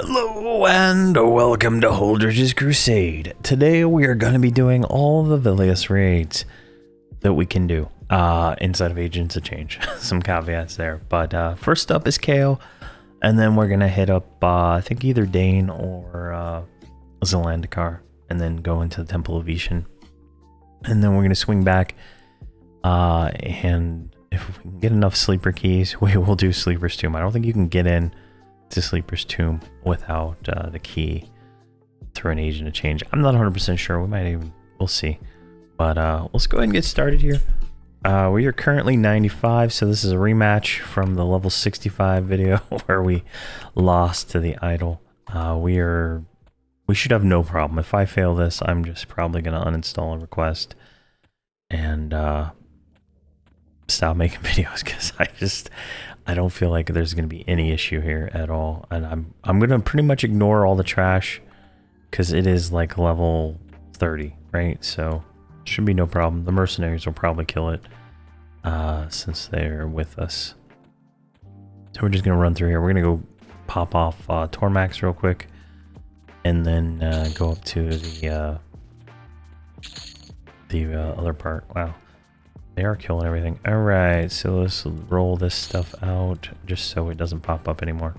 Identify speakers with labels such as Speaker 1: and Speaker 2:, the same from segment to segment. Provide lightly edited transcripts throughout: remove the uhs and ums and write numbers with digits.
Speaker 1: Hello and welcome to Holdredge's Crusade. Today we are going to be doing all the Velious raids that we can do inside of Agents of Change. Some caveats there, but first up is KO, and then we're going to hit up I think either Dain or Xandar, and then go into the Temple of Veeshan, and then we're going to swing back and if we can get enough sleeper keys, we will do Sleeper's Tomb. I don't think you can get in to Sleeper's Tomb without the key through an Agent of Change. I'm not 100% sure. We might even, we'll see. But let's go ahead and get started here. We are currently 95, so this is a rematch from the level 65 video where we lost to the idol. We should have no problem. If I fail this, I'm just probably going to uninstall a request and stop making videos, because I don't feel like there's going to be any issue here at all. And I'm going to pretty much ignore all the trash because it is like level 30, right? So should be no problem. The mercenaries will probably kill it since they're with us. So we're just going to run through here. We're going to go pop off Tormax real quick and then go up to the other part. Wow. They are killing everything. Alright, so let's roll this stuff out just so it doesn't pop up anymore.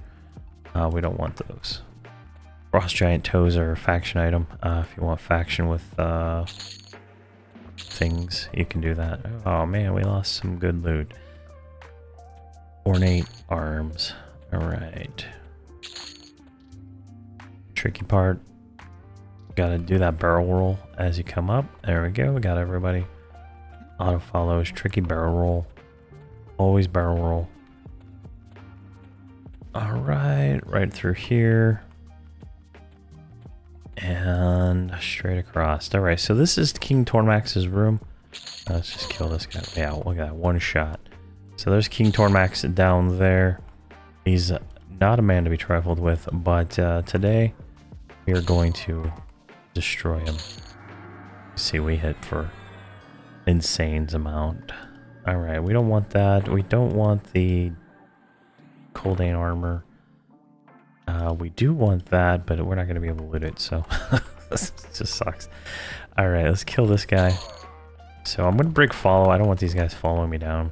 Speaker 1: We don't want those. Frost Giant Toes are a faction item. If you want faction with things, you can do that. Oh man, we lost some good loot. Ornate arms. Alright. Tricky part. Gotta do that barrel roll as you come up. There we go, we got everybody. Auto follows, tricky barrel roll. Always barrel roll. Alright, right through here. And straight across. Alright, so this is King Tormax's room. Let's just kill this guy. Yeah, look at that, one shot. So there's King Tormax down there. He's not a man to be trifled with, but today we are going to destroy him. See, we hit for insane amount. All right, we don't want that. We don't want the Coldane armor. We do want that, but we're not going to be able to loot it, so this just sucks. All right, let's kill this guy. So I'm going to break follow. I don't want these guys following me down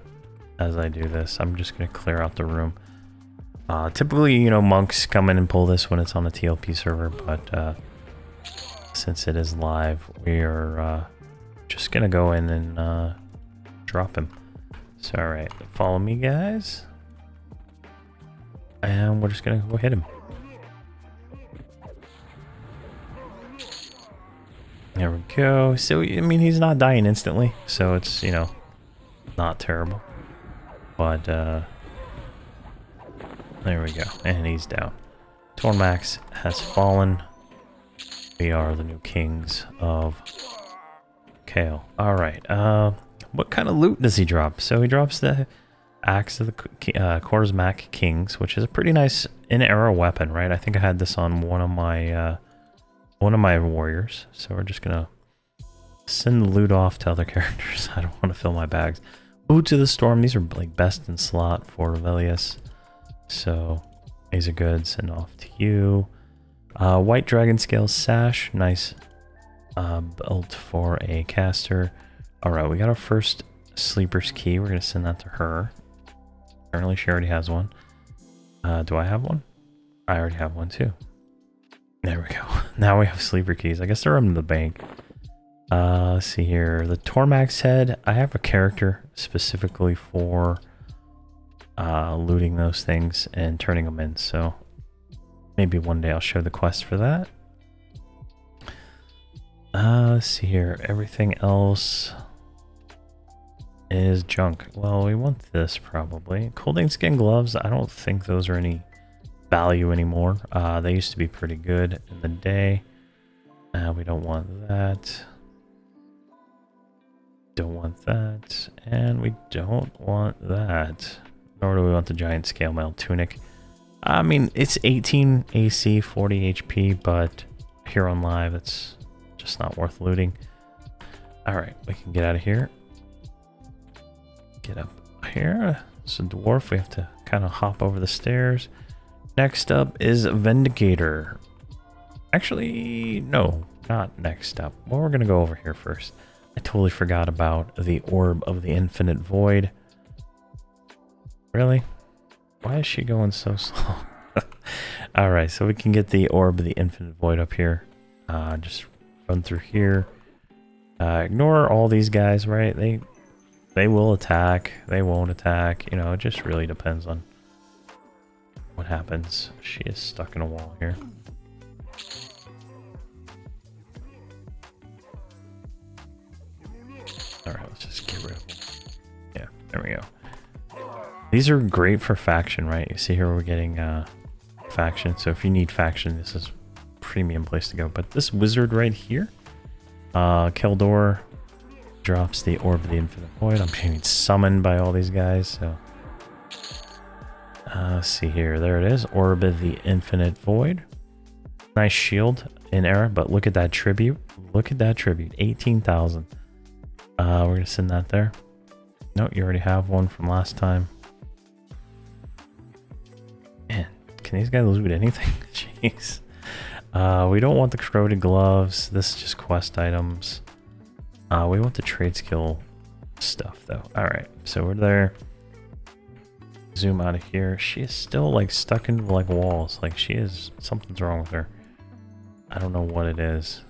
Speaker 1: as I do this. I'm just going to clear out the room. Typically, you know, monks come in and pull this when it's on a TLP server, but since it is live, we are just gonna go in and drop him. So all right, follow me guys, and we're just gonna go hit him. There we go. So I mean, he's not dying instantly, so it's, you know, not terrible, but there we go, and he's down. Tormax has fallen. We are the new kings of KO. Alright, what kind of loot does he drop? So he drops the Axe of the Korsmak Kings, which is a pretty nice in-era weapon, right? I think I had this on one of my warriors. So we're just gonna send the loot off to other characters. I don't want to fill my bags. Boots of the Storm, these are like best in slot for Velious. So these are good. Send off to you. White Dragon Scale Sash, nice built for a caster. Alright, we got our first Sleeper's Key. We're going to send that to her. Apparently she already has one. Do I have one? I already have one too. There we go. Now we have Sleeper Keys. I guess they're in the bank. Let's see here. The Tormax head. I have a character specifically for looting those things and turning them in. So maybe one day I'll show the quest for that. Let's see here. Everything else is junk. Well, we want this probably. Coldane skin gloves. I don't think those are any value anymore. They used to be pretty good in the day. We don't want that. Don't want that. And we don't want that. Nor do we want the giant scale mail tunic. I mean, it's 18 AC, 40 HP, but here on live, it's just not worth looting. All right, we can get out of here. Get up here. It's a dwarf. We have to kind of hop over the stairs. Next up is Vindicator. Actually, no, not next up. Well, we're gonna go over here first. I totally forgot about the Orb of the Infinite Void. Really? Why is she going so slow? Alright, so we can get the Orb of the Infinite Void up here. Just run through here. Ignore all these guys, right? They will attack. They won't attack. You know, it just really depends on what happens. She is stuck in a wall here. Alright, let's just get rid of them. Yeah, there we go. These are great for faction, right? You see here we're getting faction. So if you need faction, this is a premium place to go. But this wizard right here, Keldor, drops the Orb of the Infinite Void. I'm getting summoned by all these guys, so... let's see here. There it is. Orb of the Infinite Void. Nice shield in era, but look at that tribute. Look at that tribute. 18,000. We're going to send that there. No, you already have one from last time. Man, can these guys loot anything? Jeez. We don't want the corroded gloves. This is just quest items. We want the trade skill stuff, though. Alright, so we're there. Zoom out of here. She is still, like, stuck into, like, walls. Like, she is... Something's wrong with her. I don't know what it is.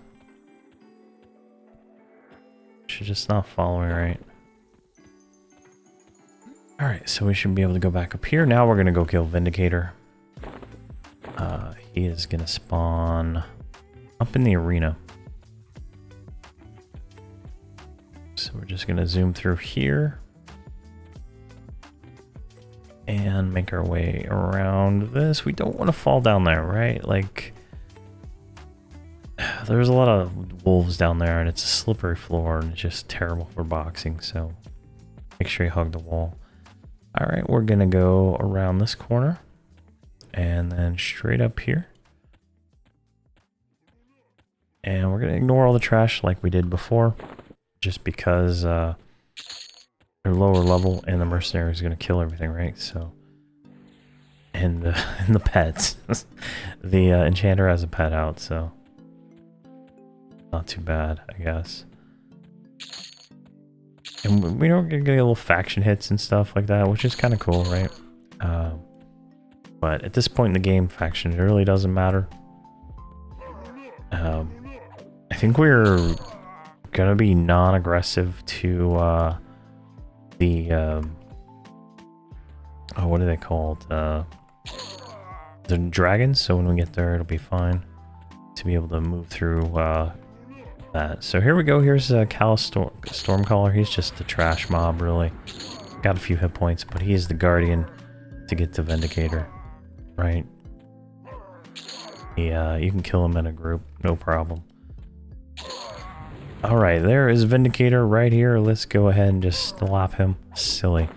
Speaker 1: She's just not following right. Alright, so we should be able to go back up here. Now we're going to go kill Vindicator. He is going to spawn up in the arena. So we're just going to zoom through here. And make our way around this. We don't want to fall down there, right? Like, there's a lot of wolves down there, and it's a slippery floor, and it's just terrible for boxing, so make sure you hug the wall. Alright, we're going to go around this corner, and then straight up here. And we're going to ignore all the trash like we did before, just because they're lower level, and the mercenary is going to kill everything, right? So, and the pets. The enchanter has a pet out, so not too bad, I guess. And we don't get little faction hits and stuff like that, which is kind of cool, right? But at this point in the game, faction, it really doesn't matter. I think we're gonna be non-aggressive to the oh, what are they called? The dragons. So when we get there, it'll be fine to be able to move through that. So here we go. Here's Callus Stormcaller. He's just a trash mob, really. Got a few hit points, but he is the guardian to get to Vindicator, right? Yeah, you can kill him in a group, no problem. Alright, there is Vindicator right here. Let's go ahead and just slap him. Silly.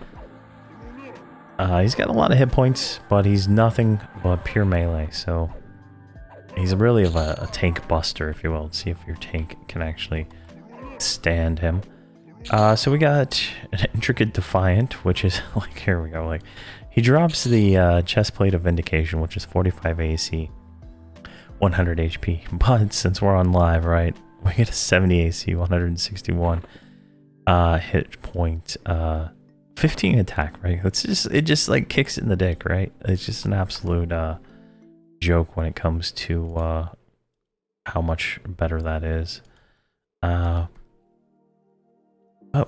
Speaker 1: He's got a lot of hit points, but he's nothing but pure melee, so he's really of a tank buster, if you will. Let's see if your tank can actually stand him. So we got an Intricate Defiant, which is like, here we go, like, he drops the chest plate of Vindication, which is 45 AC, 100 HP, but since we're on live, right, we get a 70 AC, 161 hit point, 15 attack, right? It just like kicks it in the dick, right? It's just an absolute joke when it comes to how much better that is. But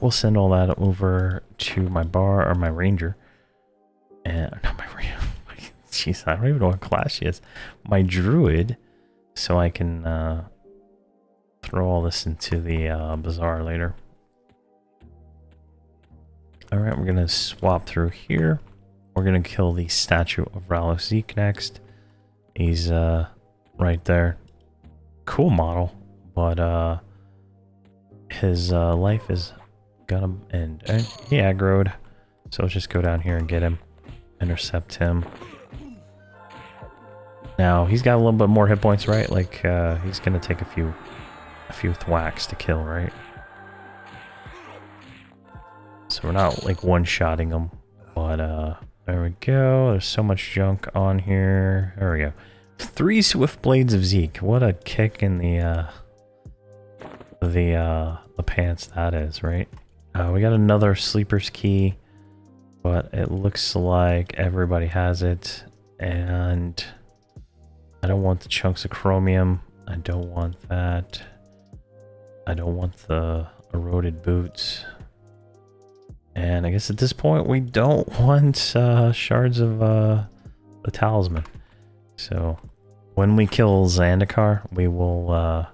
Speaker 1: we'll send all that over to my bar or my ranger, and not my ranger. Jeez, I don't even know what class she is. My druid, so I can throw all this into the bazaar later. Alright, we're gonna swap through here. We're gonna kill the statue of Velious next. He's right there. Cool model, but his life is gonna end. And he aggroed, so let's just go down here and get him, intercept him. Now he's got a little bit more hit points, right? Like he's gonna take a few thwacks to kill, right? So we're not like one-shotting him, but There we go. There's so much junk on here. There we go. 3 Swift Blades of Zeke. What a kick in the pants that is, right? We got another Sleeper's Key, but it looks like everybody has it, and I don't want the chunks of chromium. I don't want that. I don't want the eroded boots. And I guess at this point we don't want shards of the talisman. So when we kill Xandar, we will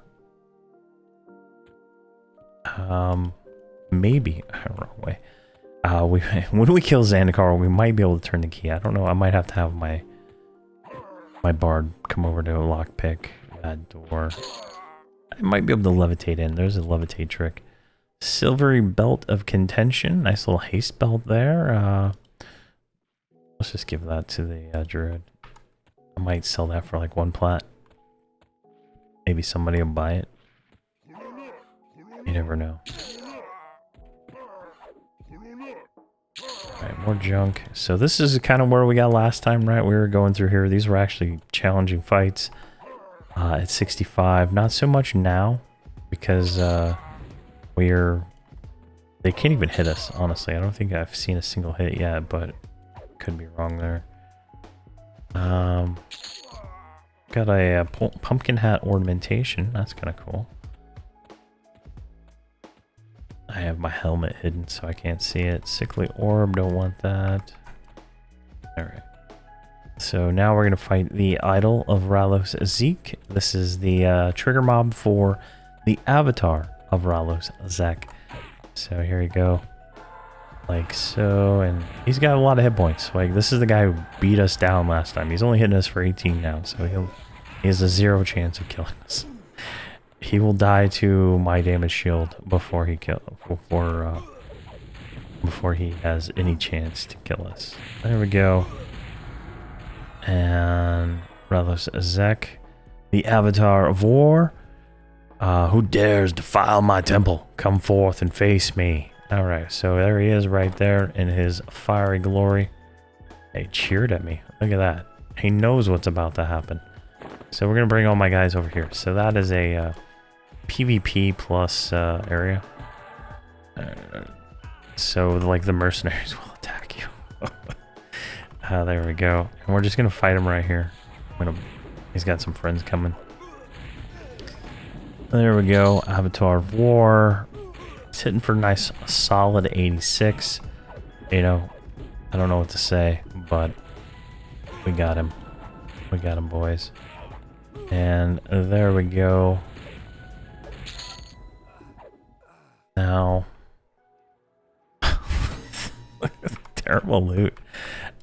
Speaker 1: maybe wrong way. When we kill Xandar, we might be able to turn the key. I don't know. I might have to have my bard come over to lockpick that door. I might be able to levitate in. There's a levitate trick. Silvery Belt of Contention. Nice little haste belt there. Let's just give that to the druid. I might sell that for like 1 plat. Maybe somebody will buy it. You never know. Alright, more junk. So this is kind of where we got last time, right? We were going through here. These were actually challenging fights. At 65. Not so much now, because they can't even hit us, honestly. I don't think I've seen a single hit yet, but could be wrong there. Got a pumpkin hat ornamentation. That's kind of cool. I have my helmet hidden so I can't see it. Sickly orb, don't want that. Alright. So now we're going to fight the Idol of Ralos Zeke. This is the trigger mob for the avatar of Ralos Zek. So here we go. Like so, and he's got a lot of hit points. Like, this is the guy who beat us down last time. He's only hitting us for 18 now, so he has a 0 chance of killing us. He will die to my damage shield before he has any chance to kill us. There we go. And Ralos Zek, the avatar of war. Who dares defile my temple? Come forth and face me. Alright, so there he is right there in his fiery glory. He cheered at me. Look at that. He knows what's about to happen. So we're going to bring all my guys over here. So that is a PvP plus area. So like the mercenaries will attack you. There we go. And we're just going to fight him right here. He's got some friends coming. There we go. Avatar of War. It's hitting for a nice solid 86. You know, I don't know what to say, but we got him. We got him, boys. And there we go. Now, terrible loot.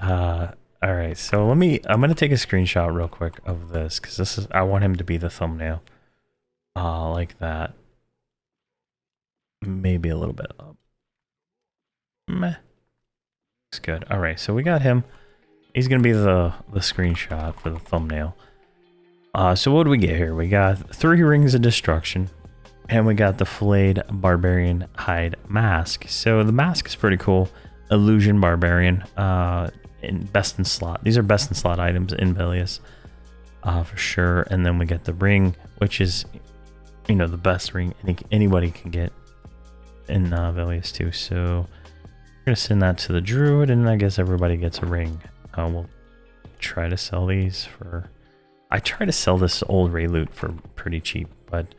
Speaker 1: All right, so I'm gonna take a screenshot real quick of this because I want him to be the thumbnail. Like that. Maybe a little bit up. Meh. Looks good. All right, so we got him. He's gonna be the screenshot for the thumbnail. So what do we get here? We got 3 rings of destruction. And we got the flayed barbarian hide mask. So the mask is pretty cool. Illusion barbarian, in best in slot. These are best in slot items in Velious, for sure. And then we get the ring, which is, you know, the best ring anybody can get in Velious too. So we're gonna send that to the druid, and I guess everybody gets a ring. We'll try to sell these for. I try to sell this old Ray loot for pretty cheap, but.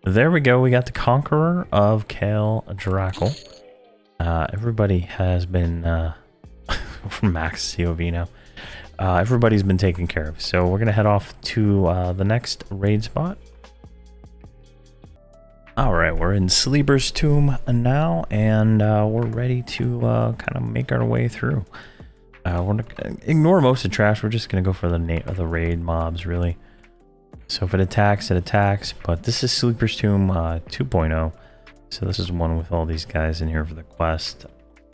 Speaker 1: There we go. We got the Conqueror of Kale Drackle. Everybody has been from Max COV now. Everybody's been taken care of. So we're gonna head off to the next raid spot. All right, we're in Sleeper's Tomb now, and we're ready to kind of make our way through. We're gonna ignore most of the trash. We're just gonna go for the raid mobs, really. So if it attacks, but this is Sleeper's Tomb 2.0. So this is one with all these guys in here for the quest.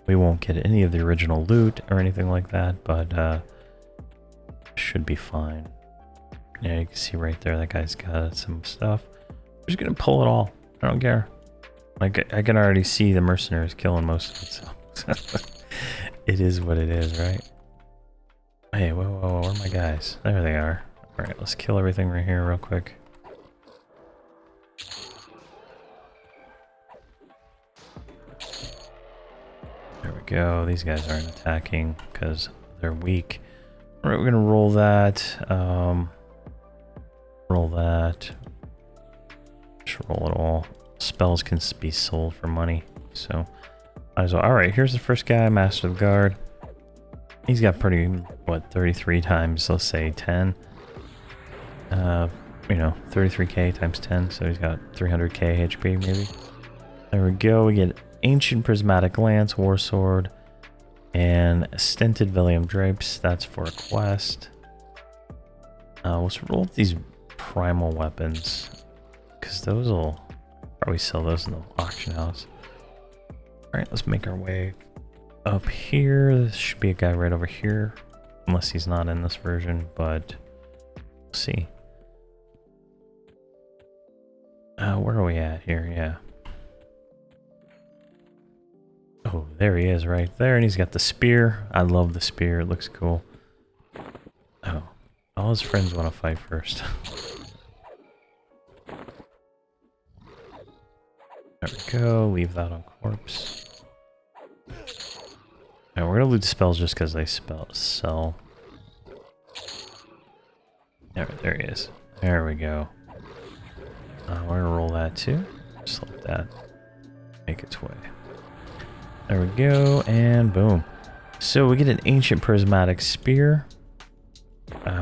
Speaker 1: We won't get any of the original loot or anything like that, but should be fine. Yeah, you can see right there, that guy's got some stuff. We're just gonna pull it all. I don't care. Like, I can already see the mercenaries killing most of it, so. It is what it is, right? Hey, whoa, whoa, whoa, where are my guys? There they are. Alright, let's kill everything right here real quick. There we go. These guys aren't attacking because they're weak. Alright, we're gonna roll that. Roll that. Just roll it all. Spells can be sold for money, so might as well. Alright, here's the first guy, Master of the Guard. He's got pretty, what, 33 times, let's say 10. You know, 33k times 10, so he's got 300k HP maybe. There we go, we get Ancient Prismatic Lance, War Sword, and Stinted Velium Drapes. That's for a quest. Let's roll up these primal weapons, because those will probably sell those in the auction house. Alright, let's make our way up here. There should be a guy right over here, unless he's not in this version, but we'll see. Where are we at here? Yeah. Oh, there he is right there, and he's got the spear. I love the spear, it looks cool. Oh, all his friends want to fight first. There we go, leave that on corpse. Alright, we're gonna loot spells just because they sell. There he is. There we go. We're gonna roll that too. Just let that make its way. There we go, and boom. So we get an Ancient Prismatic Spear.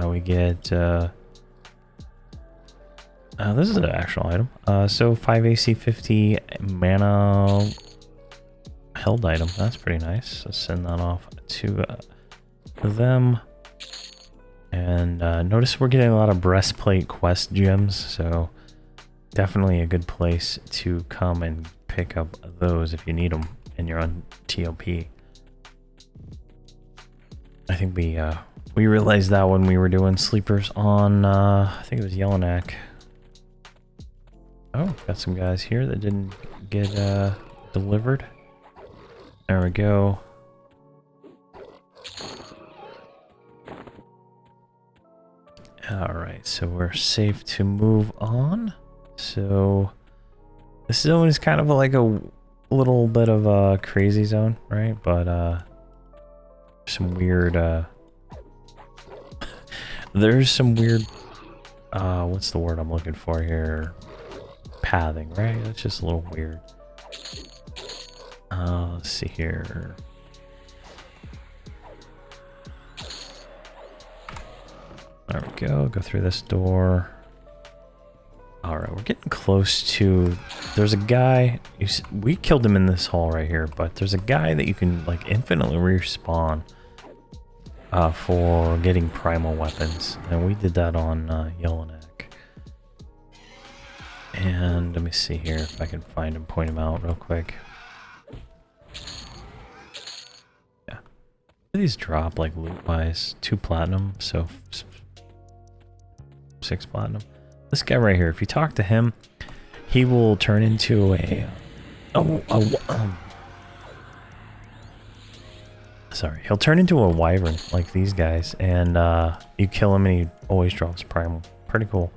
Speaker 1: We get... this is an actual item. So 5 AC, 50 mana held item. That's pretty nice. Let's send that off to them. And notice we're getting a lot of breastplate quest gems, so definitely a good place to come and pick up those if you need them and you're on TOP. I think we realized that when we were doing sleepers on I think it was Yellowknife. Oh, got some guys here that didn't get delivered. There we go. Alright, so we're safe to move on. So this zone is kind of like a little bit of a crazy zone, right? But some weird there's some weird what's the word I'm looking for here? Pathing, right? It's just a little weird. Let's see here. There we go. Go through this door. Alright, we're getting close to... There's a guy... We killed him in this hall right here, but there's a guy that you can, like, infinitely respawn for getting primal weapons. And we did that on Yellowknife. And let me see here if I can find him, point him out real quick. Yeah. These drop, like, loot-wise. 2 platinum, so 6 platinum. This guy right here, if you talk to him, he will turn into a... sorry, he'll turn into a wyvern like these guys, and you kill him and he always drops primal. Pretty cool.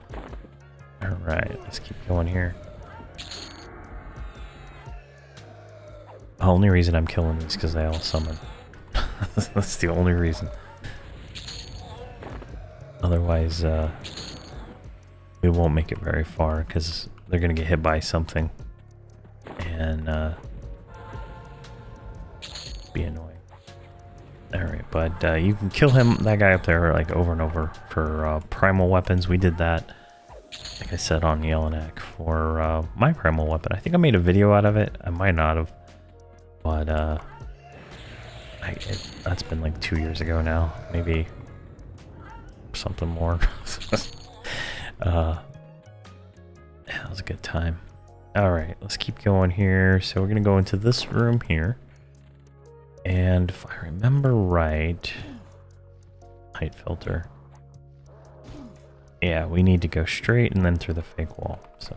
Speaker 1: Alright, let's keep going here. The only reason I'm killing these is because they all summon. That's the only reason. Otherwise, we won't make it very far because they're gonna get hit by something and be annoying. Alright, but you can kill him, that guy up there, like over and over for primal weapons. We did that, like I said, on Yellowknife for my primal weapon. I think I made a video out of it. I might not have, but that's been like 2 years ago now, maybe something more. Yeah, that was a good time. Alright, let's keep going here. So we're gonna go into this room here. And if I remember right, height filter. Yeah, we need to go straight and then through the fake wall. So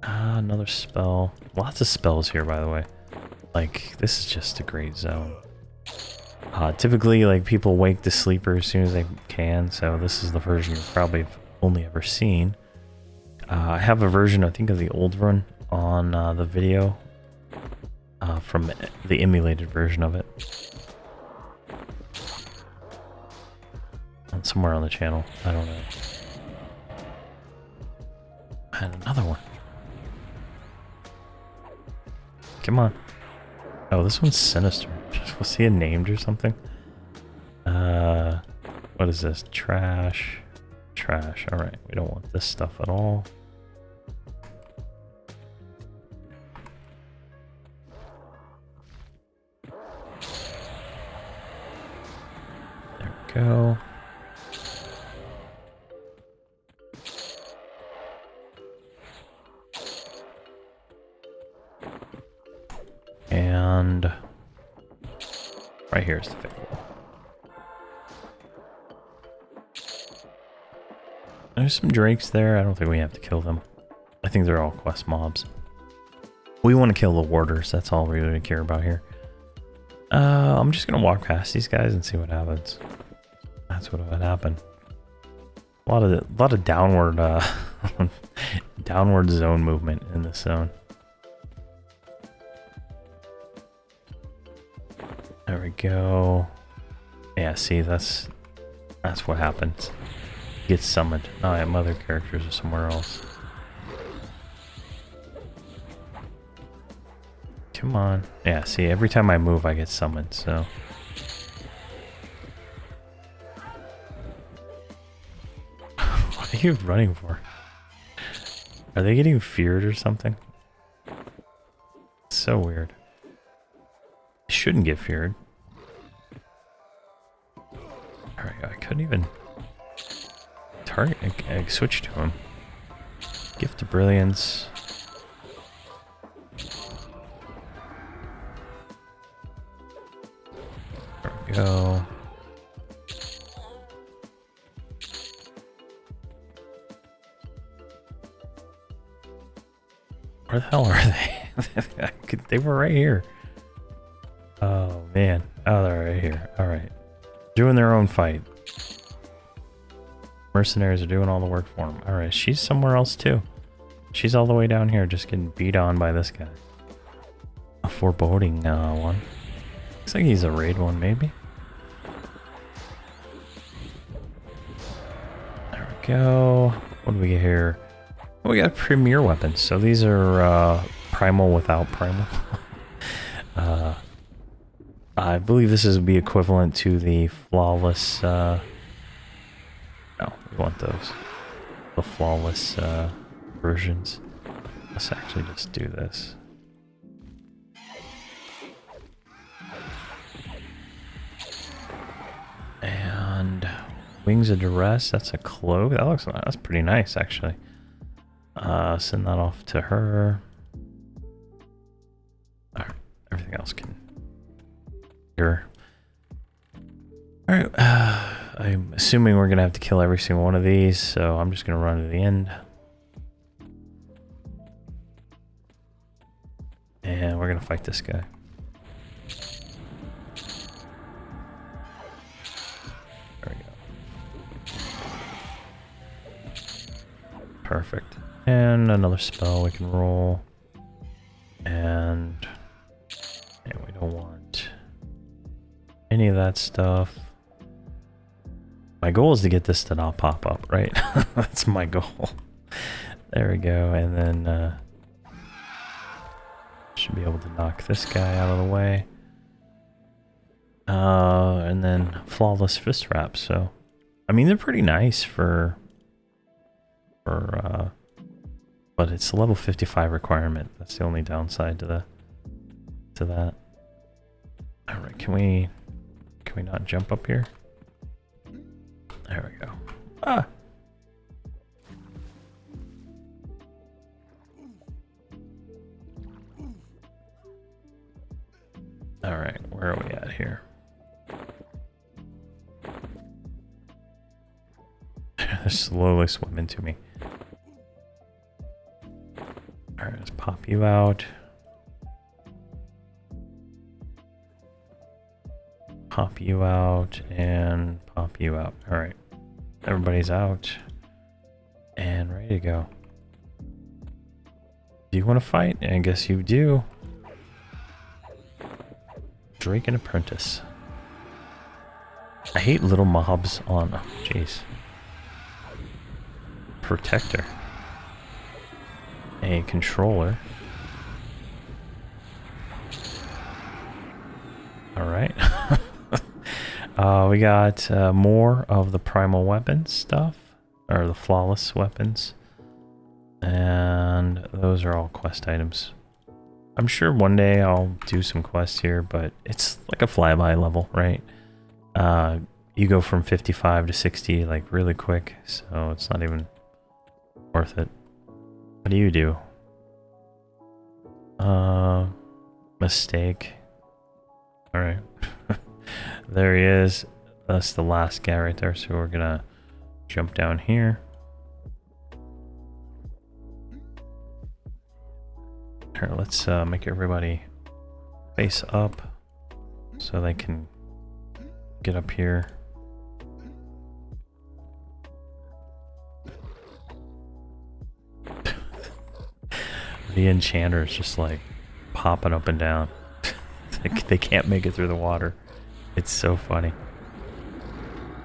Speaker 1: another spell. Lots of spells here, by the way. Like, this is just a great zone. Typically, like, people wake the sleeper as soon as they can, so this is the version you've probably only ever seen. I have a version, I think, of the old one on the video from the emulated version of it. Somewhere on the channel, I don't know. And another one. Come on. Oh, this one's sinister. Was he named or something? What is this? Trash. Trash. Alright, we don't want this stuff at all. There we go. And right here is the fake wall. There's some drakes there. I don't think we have to kill them. I think they're all quest mobs. We want to kill the warders. That's all we really care about here. I'm just gonna walk past these guys and see what happens. That's what would happen. A lot of downward downward zone movement in this zone. There we go. Yeah, see, that's what happens. Get summoned. Oh, yeah, my other characters are somewhere else. Come on. Yeah, see, every time I move, I get summoned, so. What are you running for? Are they getting feared or something? It's so weird. They shouldn't get feared. There we go. I couldn't even target. I switched to him. Gift of Brilliance. There we go. Where the hell are they? They were right here. Oh man. Oh, they're right here. Alright. Doing their own fight. Mercenaries are doing all the work for them. Alright, she's somewhere else too. She's all the way down here just getting beat on by this guy. A foreboding one. Looks like he's a raid one, maybe. There we go. What do we get here? Oh, we got premier weapons. So these are primal without primal. I believe this would be equivalent to the flawless. No, we want those. The flawless versions. Let's actually just do this. And Wings of Duress. That's a cloak. That's pretty nice, actually. Send that off to her. Alright, everything else can. Here. Alright, I'm assuming we're gonna have to kill every single one of these, so I'm just gonna run to the end. And we're gonna fight this guy. There we go. Perfect. And another spell we can roll. And we don't want any of that stuff. My goal is to get this to not pop up, right? That's my goal. There we go. And then should be able to knock this guy out of the way. And then flawless fist wrap. So, I mean, they're pretty nice but it's a level 55 requirement. That's the only downside to that. All right, can we not jump up here? There we go. Ah. All right, where are we at here? They're slowly swimming to me. All right, let's pop you out. Pop you out and pop you out. Alright. Everybody's out. And ready to go. Do you want to fight? I guess you do. Drake and Apprentice. I hate little mobs on... Oh, jeez. Protector. A controller. Alright. We got more of the primal weapons stuff. Or the flawless weapons. And those are all quest items. I'm sure one day I'll do some quests here, but it's like a flyby level, right? You go from 55 to 60 like really quick, so it's not even worth it. What do you do? Mistake. Alright. There he is. That's the last guy right there, so we're gonna jump down here. Here, let's make everybody face up so they can get up here. The enchanter is just like popping up and down. They can't make it through the water. It's so funny.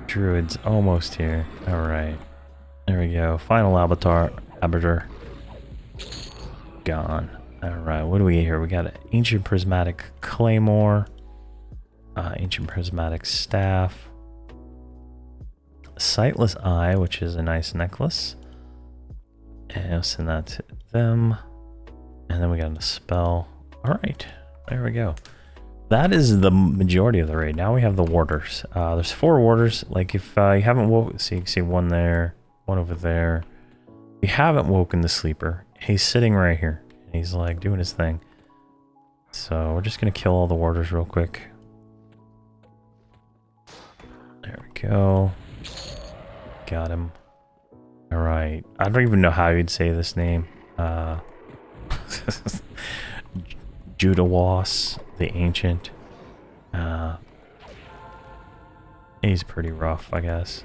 Speaker 1: Druid's almost here. Alright. There we go. Final arbiter. Gone. Alright, what do we get here? We got an Ancient Prismatic Claymore. Ancient Prismatic Staff. Sightless Eye, which is a nice necklace. And I'll send that to them. And then we got a spell. Alright, there we go. That is the majority of the raid. Now we have the warders. There's 4 warders. Like if you haven't woken, so you can see one there, one over there. If you haven't woken the sleeper, he's sitting right here. And he's like doing his thing. So we're just gonna kill all the warders real quick. There we go. Got him. Alright. I don't even know how you'd say this name. Judawas, the Ancient. He's pretty rough, I guess.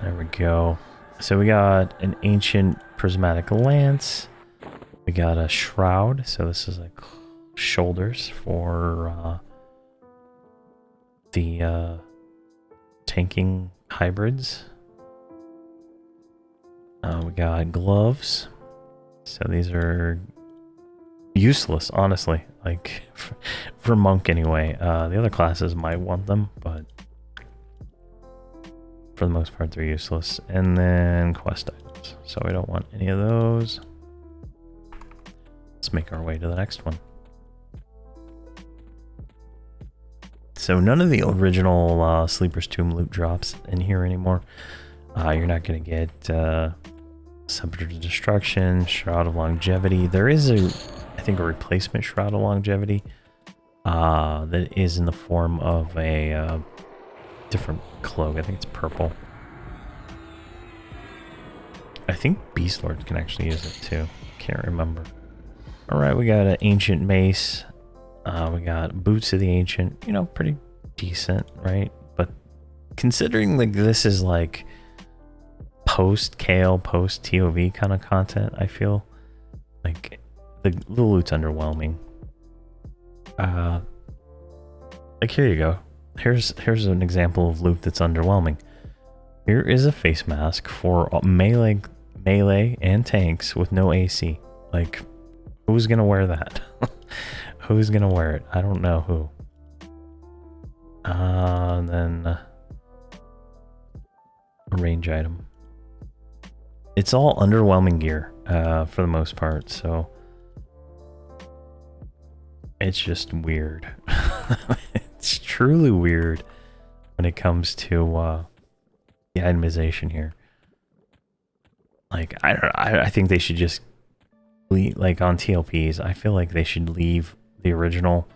Speaker 1: There we go. So we got an Ancient Prismatic Lance. We got a Shroud. So this is like shoulders for the tanking hybrids. We got gloves. So these are useless, honestly. Like, for monk anyway. The other classes might want them, but for the most part, they're useless. And then quest items. So we don't want any of those. Let's make our way to the next one. So none of the original Sleeper's Tomb loot drops in here anymore. You're not going to get Scepter of Destruction, Shroud of Longevity. There is I think a replacement Shroud of Longevity that is in the form of a different cloak. I think it's purple. I think Beast Lords can actually use it too. Can't remember. Alright, we got an Ancient Mace. We got Boots of the Ancient. You know, pretty decent, right? But considering like this is like post-Kale, post-TOV kind of content, I feel like the loot's underwhelming. Like here you go. Here's an example of loot that's underwhelming. Here is a face mask for melee and tanks with no AC. Like, who's gonna wear that? Who's gonna wear it? I don't know who. And then a range item. It's all underwhelming gear for the most part, so it's just weird. It's truly weird when it comes to the itemization here. Like, I think they should just leave, like on TLPs, I feel like they should leave the original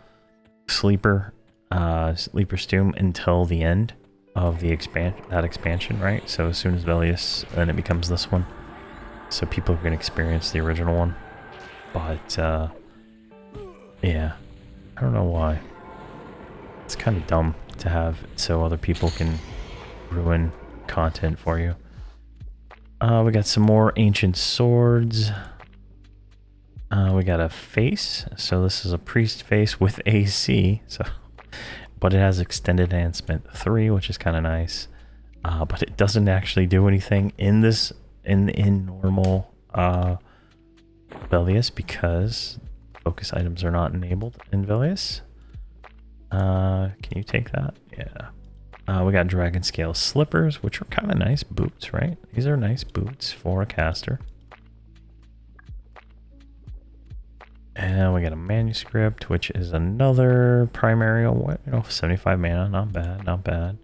Speaker 1: Sleeper's Tomb until the end of the expansion, right? So as soon as Velious, then it becomes this one. So people can experience the original one. But yeah, I don't know why. It's kind of dumb to have it so other people can ruin content for you. We got some more ancient swords. We got a face. So this is a priest face with AC. So, but it has extended enhancement 3, which is kind of nice. But it doesn't actually do anything in this in normal Velious because focus items are not enabled in Velious. Can you take that? Yeah. We got dragon scale slippers, which are kind of nice boots, right? These are nice boots for a caster. And we got a manuscript, which is another primary, 75 mana, not bad, not bad.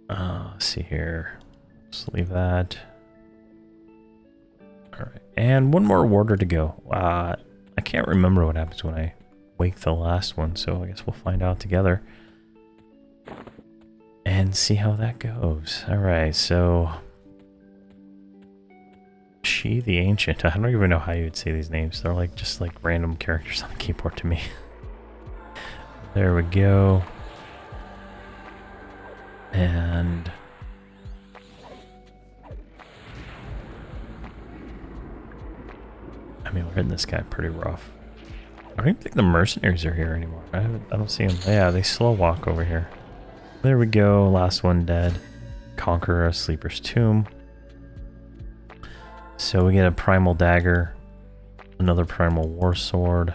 Speaker 1: Let's see here. Just leave that. Alright, and one more warder to go. I can't remember what happens when I wake the last one, so I guess we'll find out together. And see how that goes. Alright, so... She the Ancient. I don't even know how you would say these names. They're like just like random characters on the keyboard to me. There we go. And... I mean, we're hitting this guy pretty rough. I don't even think the mercenaries are here anymore. I don't see them. Yeah, they slow walk over here. There we go. Last one dead. Conqueror of Sleeper's Tomb. So we get a primal dagger, another primal war sword.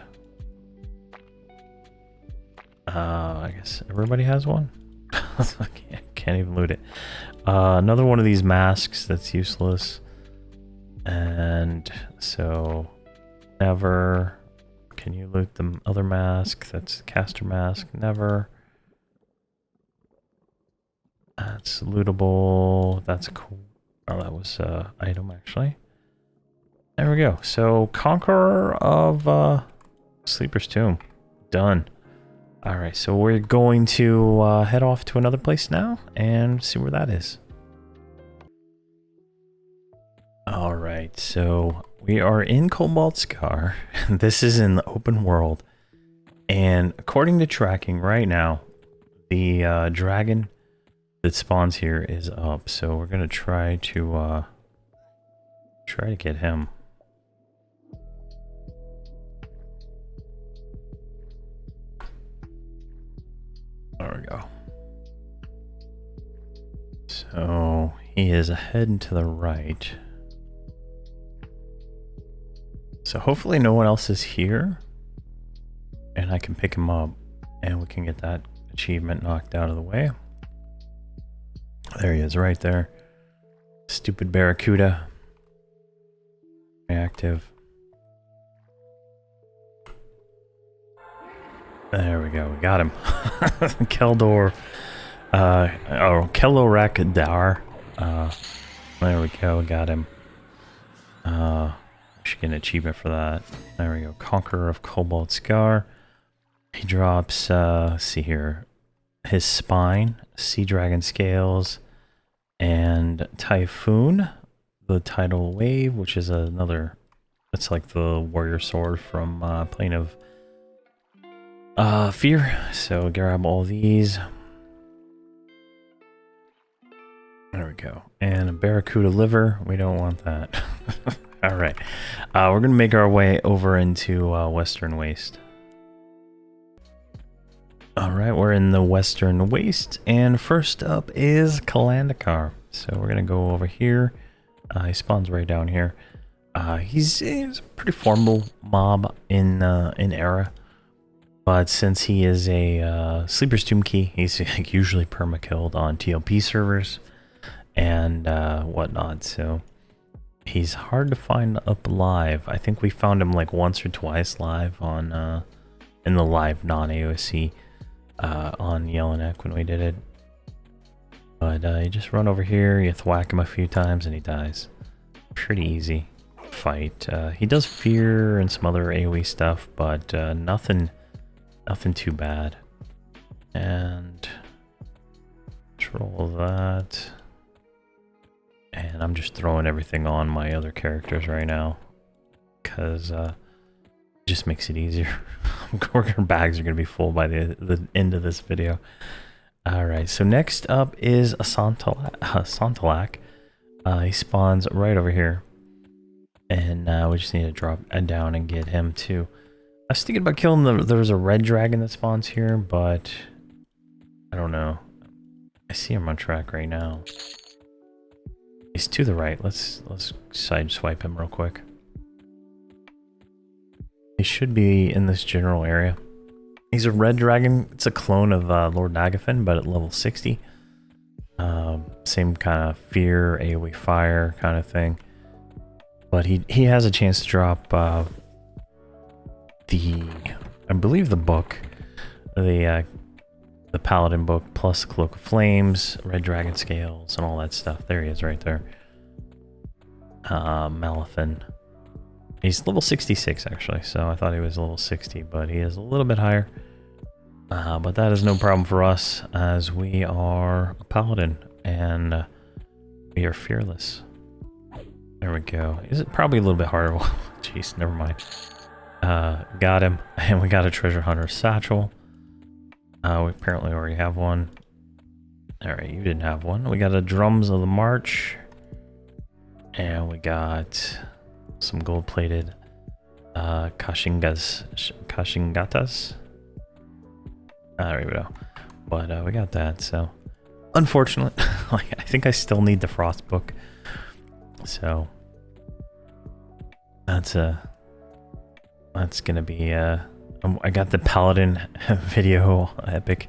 Speaker 1: I guess everybody has one. I can't even loot it. Another one of these masks that's useless. And so never. Can you loot the other mask? That's caster mask. Never. That's lootable. That's cool. Oh, that was item actually. There we go. So, Conqueror of Sleeper's Tomb. Done. Alright, so we're going to head off to another place now and see where that is. Alright, so we are in Cobalt Scar. This is in the open world. And according to tracking right now, the dragon that spawns here is up. So we're going to try to get him. There we go. So he is ahead and to the right. So hopefully no one else is here and I can pick him up and we can get that achievement knocked out of the way. There he is right there. Stupid Barracuda. Reactive. There we go, we got him. Keldor. Kelorak Dar. There we go, got him. Should get an achievement for that. There we go. Conqueror of Cobalt Scar. He drops, see here, his spine, Sea Dragon Scales, and Typhoon, the Tidal Wave, which is another, it's like the warrior sword from Plane of Fear. So grab all these. There we go. And a Barracuda liver. We don't want that. All right. We're going to make our way over into Western Waste. All right, we're in the Western Waste, and first up is Kalandakar. So we're going to go over here. He spawns right down here. He's a pretty formidable mob in Era. But since he is a Sleeper's Tomb key, he's like, usually perma-killed on TLP servers and whatnot. So he's hard to find up live. I think we found him like once or twice live on in the live non-AOC on Yellowneck when we did it. But you just run over here, you thwack him a few times, and he dies. Pretty easy fight. He does fear and some other AoE stuff, but nothing too bad. And control that. And I'm just throwing everything on my other characters right now, because it just makes it easier. Our bags are going to be full by the end of this video. Alright, so next up is a Santalak. He spawns right over here. And we just need to drop down and get him too. I was thinking about killing there was a red dragon that spawns here, but I don't know. I see him on track right now. He's to the right. Let's side swipe him real quick. He should be in this general area. He's a red dragon. It's a clone of Lord Nagafin, but at level 60. Same kind of fear, AoE fire kind of thing. But he has a chance to drop I believe the book, the Paladin book, plus the Cloak of Flames, Red Dragon Scales, and all that stuff. There he is right there. Malafin. He's level 66 actually, so I thought he was level 60, but he is a little bit higher. But that is no problem for us, as we are a Paladin, and we are fearless. There we go. Is it probably a little bit harder? Jeez, never mind. Got him, and we got a treasure hunter satchel. We apparently already have one. Alright, you didn't have one. We got a drums of the march, and we got some gold-plated kashingatas. There we go. But we got that, so unfortunate. Like, I think I still need the frost book. So that's gonna be I got the Paladin video epic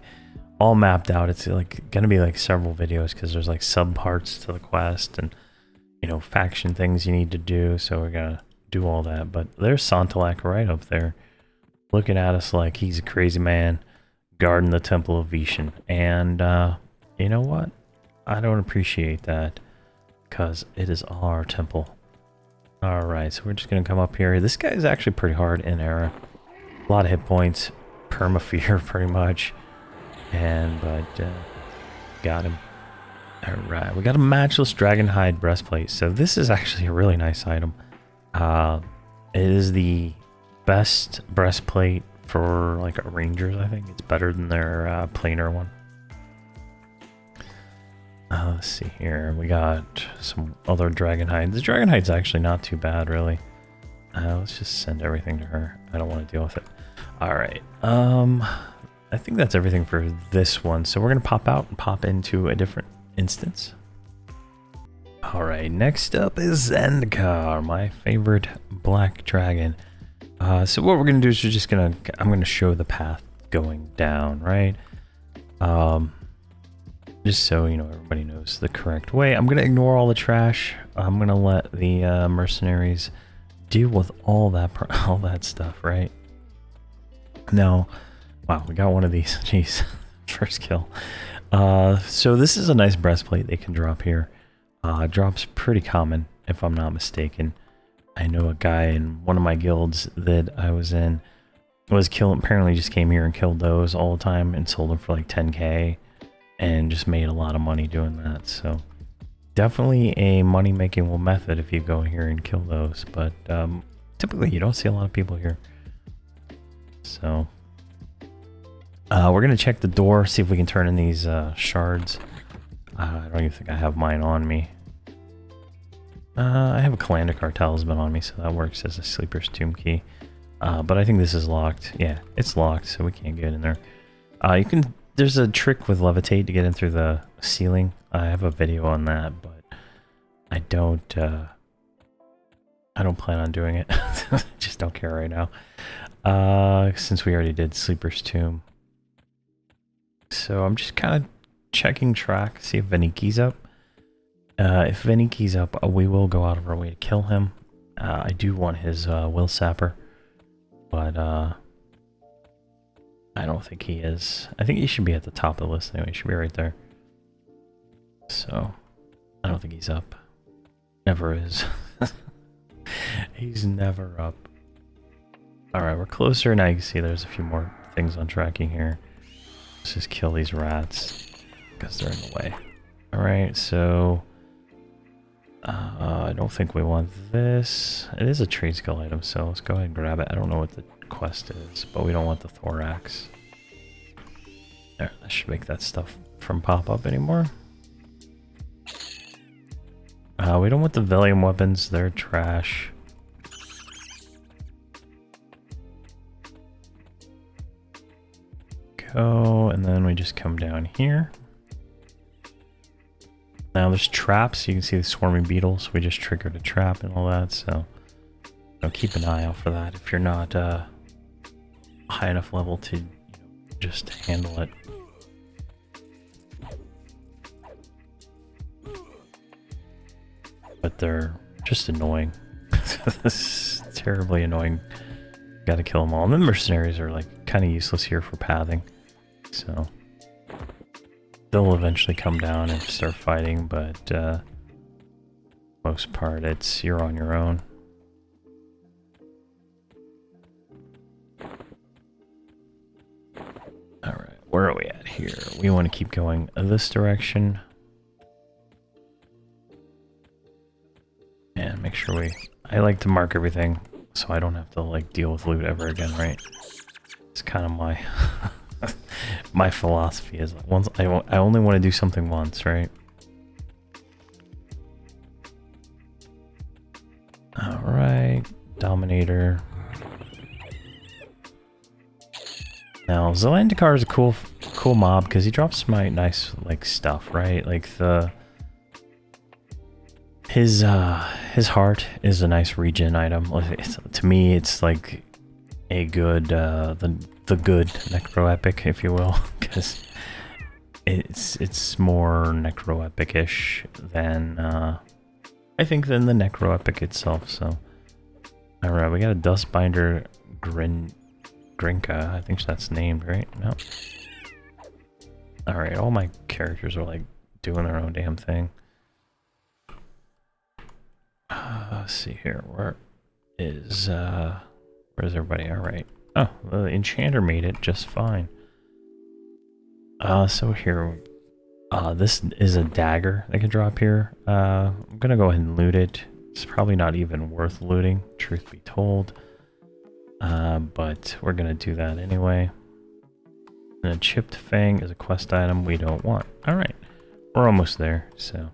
Speaker 1: all mapped out. It's like gonna be like several videos because there's like sub parts to the quest and, you know, faction things you need to do. So we're gonna do all that. But there's Santalak right up there, looking at us like he's a crazy man guarding the Temple of Veeshan. And you know what? I don't appreciate that, because it is our temple. Alright, so we're just going to come up here. This guy is actually pretty hard in era. A lot of hit points. Perma-fear, pretty much. But got him. Alright, we got a matchless dragon hide breastplate. So this is actually a really nice item. It is the best breastplate for like rangers, I think. It's better than their planar one. Let's see here. We got some other dragon hide. The dragon hide's actually not too bad, really. Let's just send everything to her. I don't want to deal with it. Alright. I think that's everything for this one. So we're going to pop out and pop into a different instance. Alright, next up is Xandar, my favorite black dragon. So what we're going to do is I'm going to show the path going down, right? Just so, you know, everybody knows the correct way. I'm going to ignore all the trash. I'm going to let the mercenaries deal with all that stuff, right? Now, wow, we got one of these. Jeez, first kill. So this is a nice breastplate they can drop here. Drops pretty common, if I'm not mistaken. I know a guy in one of my guilds that I was in apparently just came here and killed those all the time and sold them for like 10k. And just made a lot of money doing that. So definitely a money-making method if you go here and kill those. But typically you don't see a lot of people here. So we're going to check the door, see if we can turn in these shards. I don't even think I have mine on me. I have a Kalandakar talisman on me, so that works as a sleeper's tomb key. But I think this is locked. Yeah, it's locked, so we can't get in there. There's a trick with levitate to get in through the ceiling. I have a video on that, but I don't plan on doing it. Just don't care right now. Since we already did Sleeper's Tomb. So I'm just kind of checking track, see if Veniki's up. If Veniki's up, we will go out of our way to kill him. I do want his Will Sapper, but I don't think he is. I think he should be at the top of the list anyway. He should be right there. So, I don't think he's up. Never is. He's never up. Alright, we're closer. Now you can see there's a few more things on tracking here. Let's just kill these rats, because they're in the way. Alright, so I don't think we want this. It is a trade skill item, so let's go ahead and grab it. I don't know what the quest is, but we don't want the thorax. There, that should make that stuff from pop up anymore. We don't want the Velium weapons, they're trash. Go, and then we just come down here. Now there's traps, you can see the swarming beetles. We just triggered a trap and all that, so keep an eye out for that if you're not high enough level to just handle it. But they're just annoying. This is terribly annoying. Gotta kill them all. And the mercenaries are like kind of useless here for pathing. So they'll eventually come down and start fighting, but most part you're on your own. Alright, where are we at here? We want to keep going this direction. And make sure I like to mark everything so I don't have to like deal with loot ever again, right? It's kind of my my philosophy is like once I only want to do something once, right? Alright, Dominator. Now, Xandar is a cool mob because he drops some nice like stuff, right? Like his heart is a nice regen item. To me, it's like a good the good necro epic, if you will, because it's more necro epic-ish than I think than the necro epic itself. So, all right, we got a Dustbinder Grinka, I think that's named, right? No. Alright, all my characters are like doing their own damn thing. Let's see here, where's everybody? Alright. Oh, the enchanter made it just fine. So here, this is a dagger that can drop here. I'm gonna go ahead and loot it. It's probably not even worth looting, truth be told. But we're gonna do that anyway. And a chipped fang is a quest item we don't want. Alright, we're almost there, so.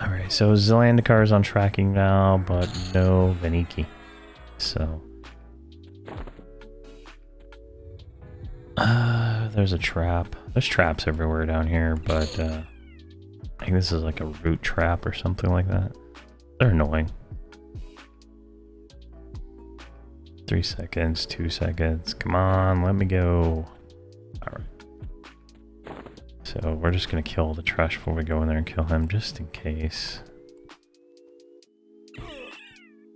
Speaker 1: Alright, so Xandar is on tracking now, but no Veniki. So. There's a trap. There's traps everywhere down here, but I think this is like a root trap or something like that. They're annoying. 3 seconds, 2 seconds. Come on, let me go. Alright. So we're just gonna kill the trash before we go in there and kill him, just in case.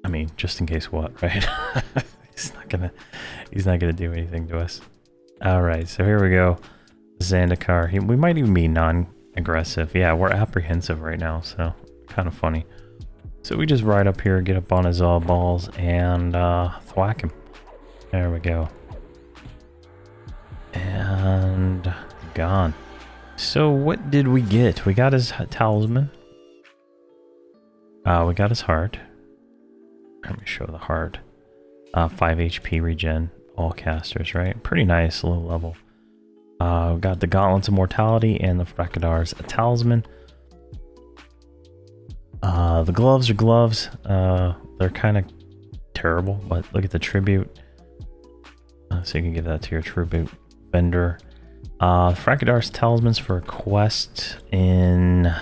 Speaker 1: I mean, just in case what, right? he's not gonna do anything to us. Alright, so here we go. Xandar. We might even be non-aggressive. Yeah, we're apprehensive right now, so kind of funny. So we just ride up here, get up on his balls, and thwack him. There we go. And gone. So what did we get? We got his talisman. We got his heart. Let me show the heart. 5 HP regen, all casters, right? Pretty nice, low level. We got the Gauntlets of Mortality and the Frackadar's talisman. The gloves are gloves. They're kind of terrible, but look at the tribute. So you can give that to your tribute vendor. Frackadar's talismans for a quest in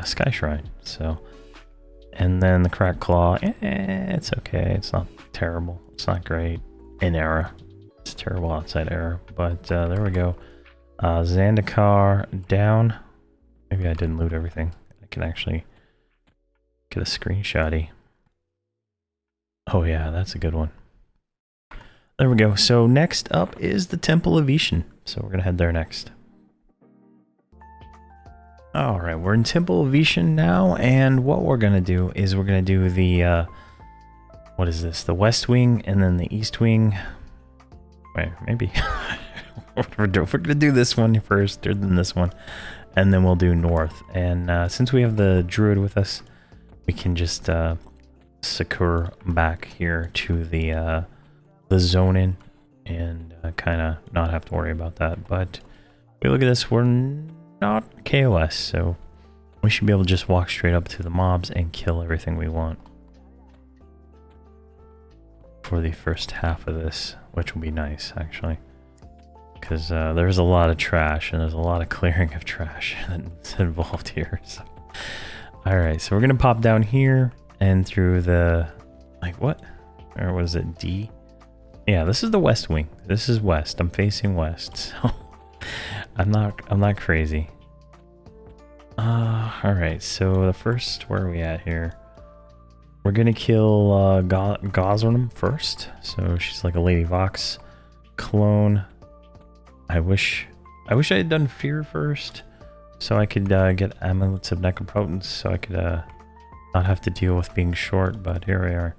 Speaker 1: Sky Shrine. So, and then the Cracked Claw. It's okay. It's not terrible. It's not great in era. It's terrible outside era. But there we go. Xandar down. Maybe I didn't loot everything. I can actually get a screenshotty. Oh yeah, that's a good one. There we go. So next up is the Temple of Veeshan. So we're gonna head there next. Alright, we're in Temple of Veeshan now, and what we're gonna do is we're gonna do the what is this? The West Wing and then the East Wing. Wait, maybe we're gonna do this one first, or then this one, and then we'll do north. And since we have the druid with us, we can just secure back here to the zone in and kind of not have to worry about that. But we look at this, we're not KOS, so we should be able to just walk straight up to the mobs and kill everything we want for the first half of this, which will be nice actually, because there's a lot of trash and there's a lot of clearing of trash that's involved here. So. All right, so we're gonna pop down here and through the, like what? Or was it D? Yeah, this is the west wing. This is west. I'm facing west, so I'm not crazy. All right, so the first, where are we at here? We're gonna kill Gosram first. So she's like a Lady Vox clone. I wish I had done Fear first, so I could get Amulets of Necropotence, so I could not have to deal with being short. But here we are.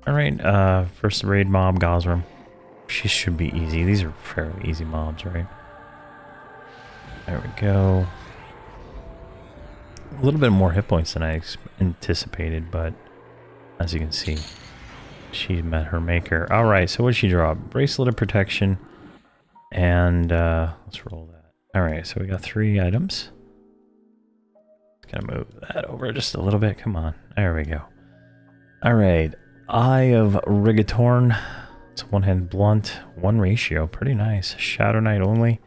Speaker 1: All right, first raid mob, Gosram. She should be easy. These are fairly easy mobs, right? There we go. A little bit more hit points than I anticipated, but as you can see, she met her maker. All right, so what did she drop? Bracelet of Protection, and let's roll that. All right, so we got 3 items. Gonna move that over just a little bit. Come on, there we go. All right, Eye of Rigatorn. It's 1-hand blunt, 1 ratio, pretty nice. Shadow Knight only,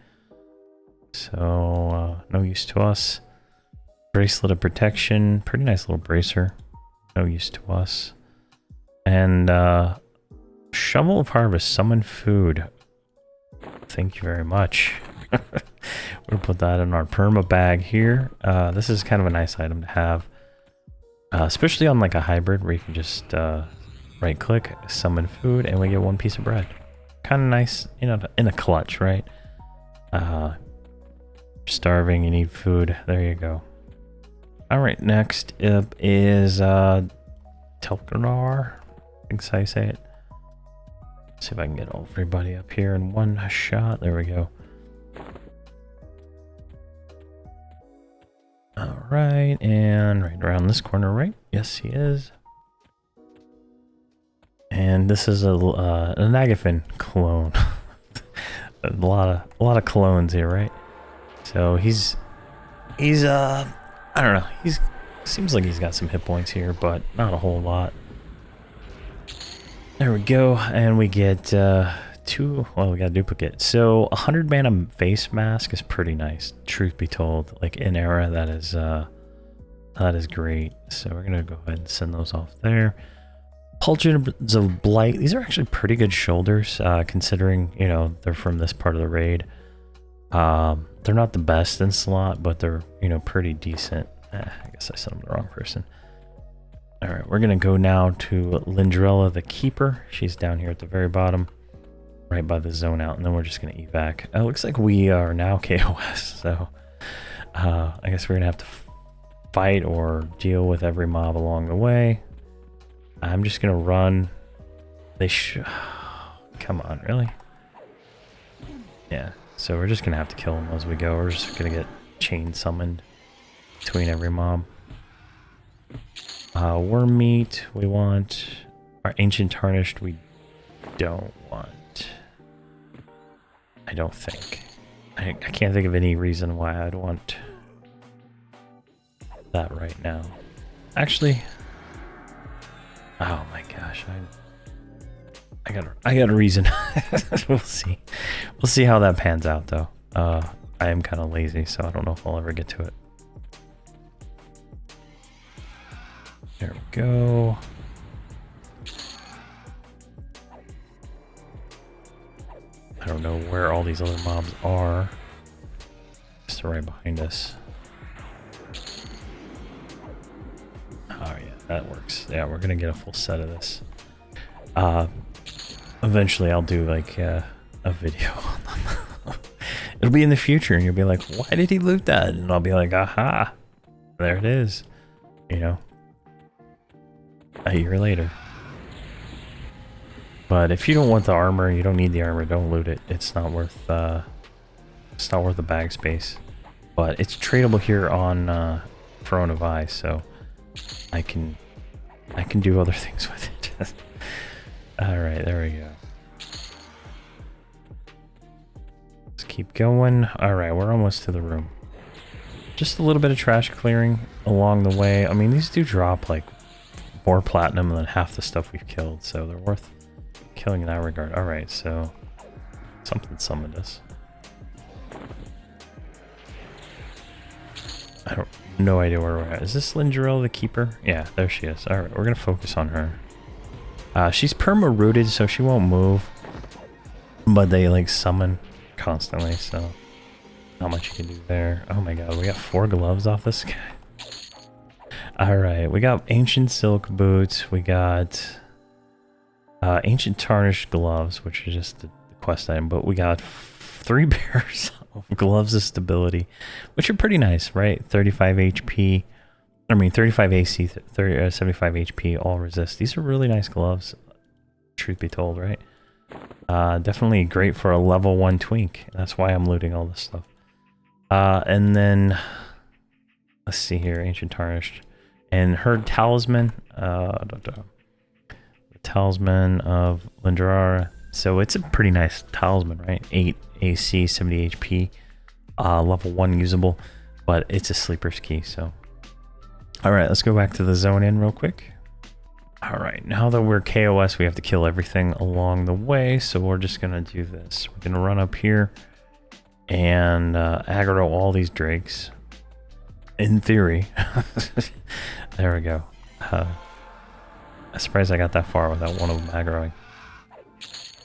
Speaker 1: so no use to us. Bracelet of Protection, pretty nice little bracer, no use to us. And Shovel of Harvest, summon food. Thank you very much. We'll put that in our perma bag here. This is kind of a nice item to have, especially on like a hybrid where you can just right click, summon food, and we get 1 piece of bread. Kind of nice, you know, in a clutch, right? Starving, you need food. There you go. All right, next up is Telkanar. I think that's how you say it. Let's see if I can get everybody up here in one shot. There we go. All right, and right around this corner, right? Yes, he is. And this is an Agathon clone. a lot of clones here, right? So he's I don't know. Seems like he's got some hit points here, but not a whole lot. There we go, and we get 2. Well, we got a duplicate. So 100 mana face mask is pretty nice. Truth be told, like in era, that is great. So we're gonna go ahead and send those off there. Pauldrons of Blight. These are actually pretty good shoulders, considering you know they're from this part of the raid. They're not the best in slot, but they're, you know, pretty decent. I guess I sent them the wrong person. All right, we're gonna go now to Lindrella the Keeper. She's down here at the very bottom, right by the zone out, and then we're just gonna evac. It looks like we are now KOS, so I guess we're gonna have to fight or deal with every mob along the way. I'm just gonna run. They should. Come on, really? Yeah. So we're just gonna have to kill them as we go. We're just gonna get chain summoned between every mob. Worm meat we want. Our ancient tarnished we don't want. I don't think. I can't think of any reason why I'd want that right now. Actually, oh my gosh, I got a reason. We'll see. We'll see how that pans out, though. I am kind of lazy, so I don't know if I'll ever get to it. There we go. I don't know where all these other mobs are. Just right behind us. Oh yeah, that works. Yeah, we're gonna get a full set of this. Eventually I'll do like a video on them. It'll be in the future and you'll be like, why did he loot that? And I'll be like, aha, there it is. You know, a year later. But if you don't want the armor, you don't need the armor, don't loot it. It's not worth the bag space. but it's tradable here on Throne of Eye, so I can do other things with it. All right, there we go. Let's keep going. All right, we're almost to the room. Just a little bit of trash clearing along the way. I mean, these do drop like more platinum than half the stuff we've killed, so they're worth killing in that regard. All right, so something summoned us. I don't no idea where we're at. Is this Lindrell the keeper? Yeah, there she is. All right, we're gonna focus on her. She's perma-rooted, so she won't move, but they like summon constantly, so not much you can do there. Oh my god, we got 4 gloves off this guy. Alright, we got ancient silk boots, we got ancient tarnished gloves, which is just the quest item, but we got 3 pairs of gloves of stability, which are pretty nice, right? 35 HP, I mean 35 AC, 75 HP, all resist. These are really nice gloves, truth be told, right? Definitely great for a level 1 twink. That's why I'm looting all this stuff. And then, let's see here, ancient tarnished. And her talisman, the talisman of Lindrar. So it's a pretty nice talisman, right? 8 AC, 70 HP, level 1 usable, but it's a sleeper's key, so. All right, let's go back to the zone in real quick. All right, now that we're KOS, we have to kill everything along the way, so we're just gonna do this. We're gonna run up here and aggro all these drakes. In theory. There we go. I'm surprised I got that far without one of them aggroing.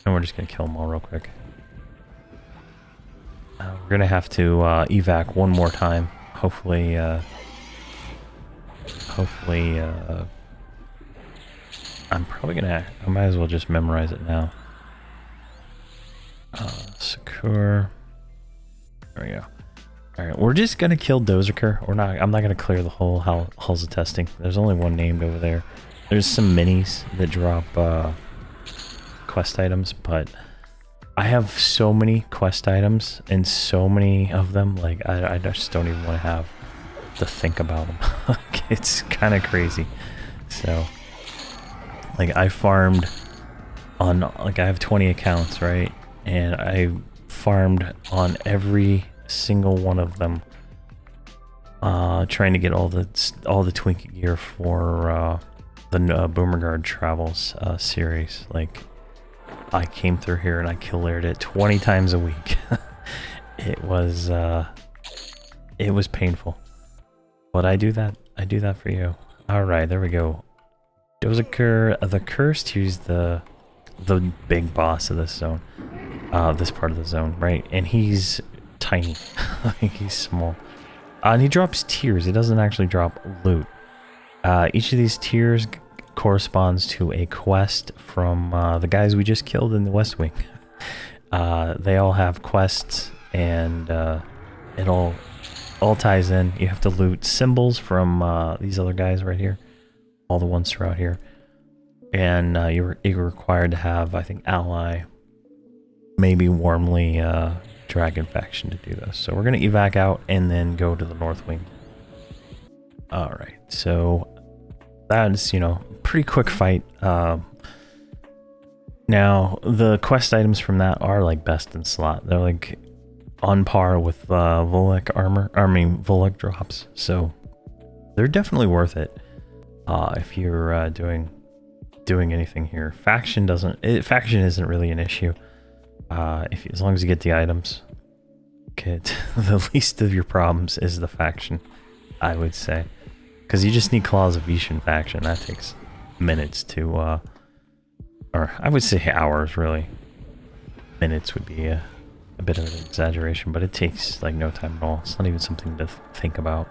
Speaker 1: And we're just gonna kill them all real quick. We're gonna have to evac one more time. Hopefully, I'm probably gonna, I might as well just memorize it now. Secure. There we go. Alright, we're just gonna kill Dozerker. I'm not gonna clear the whole halls of testing. There's only one named over there. There's some minis that drop quest items, but I have so many quest items and so many of them, like I just don't even want to have to think about them. It's kind of crazy. So like I farmed on, like I have 20 accounts, right? And I farmed on every single one of them, trying to get all the twink gear for the Boomerguard Travels series. Like I came through here and I cleared it 20 times a week. It was painful, but I do that for you. All right, there we go. Dozerker the Cursed. He's the big boss of this zone, this part of the zone, right? And he's tiny. He's small, and he drops tiers. He doesn't actually drop loot. Each of these tiers corresponds to a quest from the guys we just killed in the West Wing. They all have quests, and it all ties in. You have to loot symbols from these other guys right here, all the ones throughout here, and you're required to have, I think, ally, maybe warmly dragon faction to do this. So we're gonna evac out and then go to the North Wing. All right, so that's, you know, pretty quick fight. Now the quest items from that are like best in slot. They're like on par with Volek armor. I mean Volek drops. So they're definitely worth it if you're doing anything here. Faction isn't really an issue. As long as you get the items. The least of your problems is the faction, I would say. Because you just need Claws of Veeshan faction. That takes minutes to, or I would say hours, really. Minutes would be a bit of an exaggeration, but it takes like no time at all. It's not even something to think about.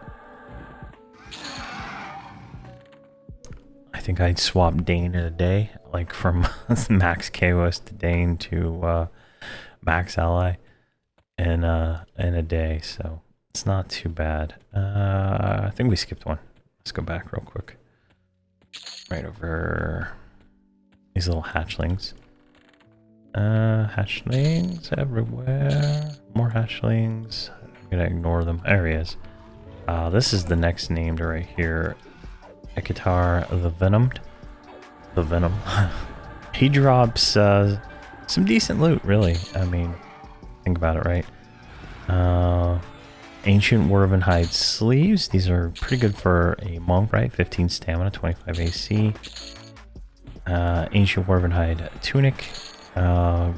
Speaker 1: I think I'd swap Dain in a day, like from max KOS to Dain to max ally in a day, so it's not too bad. I think we skipped one. Let's go back real quick. Right over these little hatchlings. Hatchlings everywhere. More hatchlings. I'm gonna ignore them. There he is. This is the next named right here. Ekatar the Venomed. The Venom. He drops some decent loot, really. I mean, think about it, right? Ancient Woven Hide sleeves. These are pretty good for a monk, right? 15 stamina, 25 AC. Ancient Woven Hide tunic.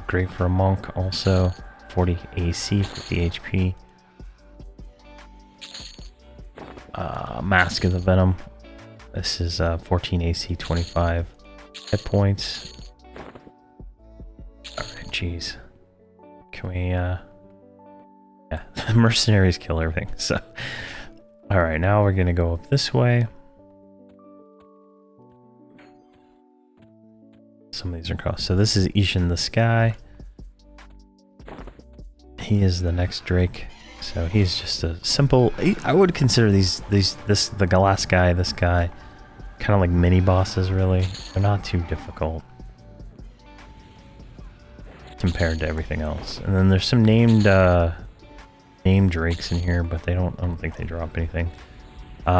Speaker 1: Great for a monk also. 40 AC, 50 HP. Mask of the Venom. This is 14 AC, 25 hit points. Alright, jeez. Can we, yeah, the mercenaries kill everything, so. Alright, now we're gonna go up this way. Some of these are crossed. So this is Veeshan the Sky. He is the next Drake. So he's just a simple, I would consider the last guy, this guy, kind of like mini bosses, really. They're not too difficult compared to everything else. And then there's some named Drakes in here, but I don't think they drop anything.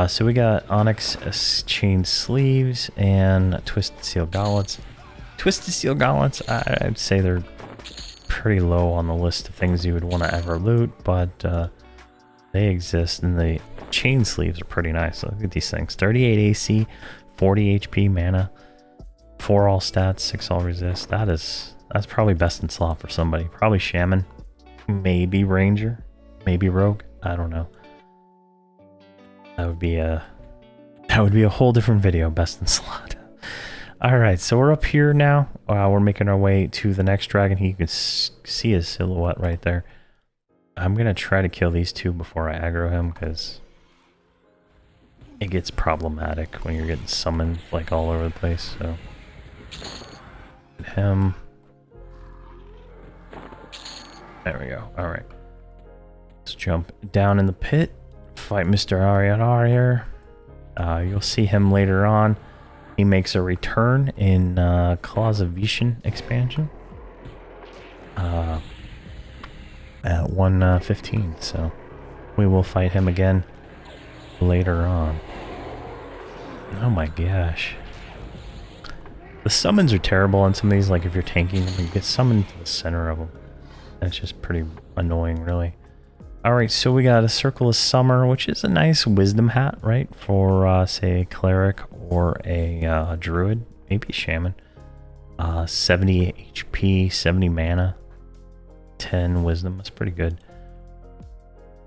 Speaker 1: So we got Onyx chain sleeves and Twisted Steel gauntlets. Twisted Steel gauntlets, I'd say they're pretty low on the list of things you would want to ever loot, but they exist, and the chain sleeves are pretty nice. Look at these things. 38 AC, 40 HP mana, 4 all stats, 6 all resist. That's probably best in slot for somebody. Probably Shaman, maybe Ranger, maybe Rogue. I don't know. That would be a whole different video, best in slot. Alright, so we're up here now. We're making our way to the next dragon. You can see his silhouette right there. I'm going to try to kill these two before I aggro him, because it gets problematic when you're getting summoned like all over the place. So, him. There we go. Alright. Let's jump down in the pit. Fight Mr. Arianar here. You'll see him later on. He makes a return in Claws of Veeshan expansion at 1:15, so we will fight him again later on. Oh my gosh. The summons are terrible on some of these, like if you're tanking them, you get summoned to the center of them. That's just pretty annoying, really. Alright, so we got a Circle of Summer, which is a nice wisdom hat, right? For, say, a cleric or a druid, maybe a shaman. 70 HP, 70 mana, 10 wisdom. That's pretty good.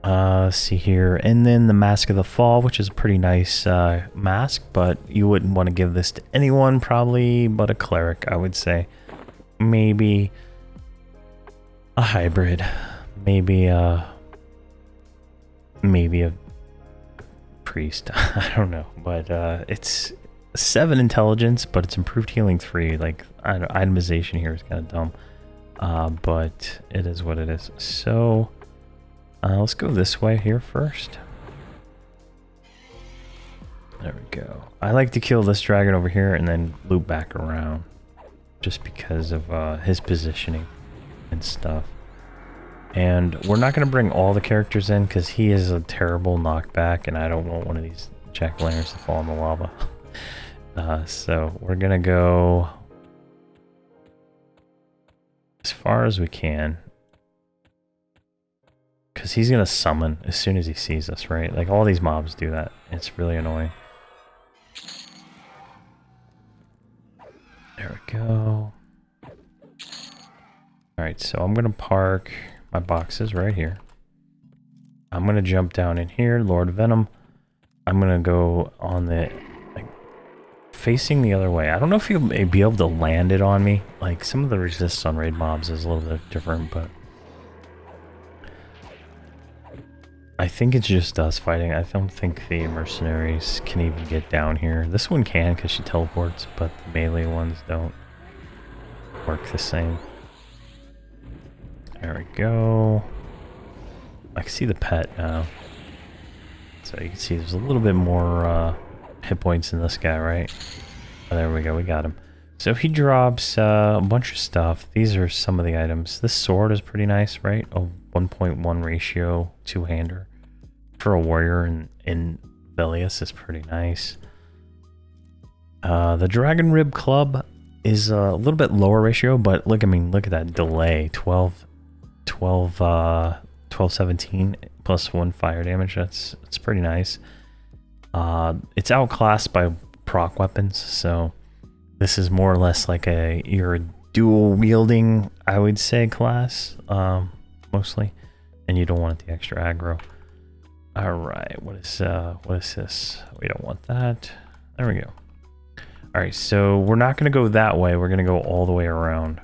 Speaker 1: Let's see here. And then the Mask of the Fall, which is a pretty nice mask, but you wouldn't want to give this to anyone, probably, but a cleric, I would say. Maybe a hybrid. Maybe a priest. I don't know, but it's 7 intelligence, but it's improved healing 3. Like, itemization here is kind of dumb, but it is what it is. So let's go this way here first. There we go. I like to kill this dragon over here and then loop back around, just because of his positioning and stuff. And we're not going to bring all the characters in because he is a terrible knockback, and I don't want one of these jack-o'-lanterns to fall in the lava. So we're going to go as far as we can, because he's going to summon as soon as he sees us, right? Like, all these mobs do that. It's really annoying. There we go. Alright, so I'm going to park my boxes right here. I'm going to jump down in here, Lord Venom. I'm going to go on the, like, facing the other way. I don't know if you'll be able to land it on me. Like, some of the resists on raid mobs is a little bit different, but I think it's just us fighting. I don't think the mercenaries can even get down here. This one can because she teleports, but the melee ones don't work the same. There we go. I can see the pet now. So you can see there's a little bit more hit points in this guy, right? Oh, there we go, we got him. So he drops a bunch of stuff. These are some of the items. This sword is pretty nice, right? A 1.1 ratio two-hander for a warrior in Velious is pretty nice. The Dragon Rib Club is a little bit lower ratio, but look, I mean, look at that delay. 1217 plus 1 fire damage. It's pretty nice. It's outclassed by proc weapons, so this is more or less like you're a dual wielding, I would say, class, mostly, and you don't want the extra aggro. All right, what is this? We don't want that. There we go. All right, so we're not going to go that way. We're going to go all the way around,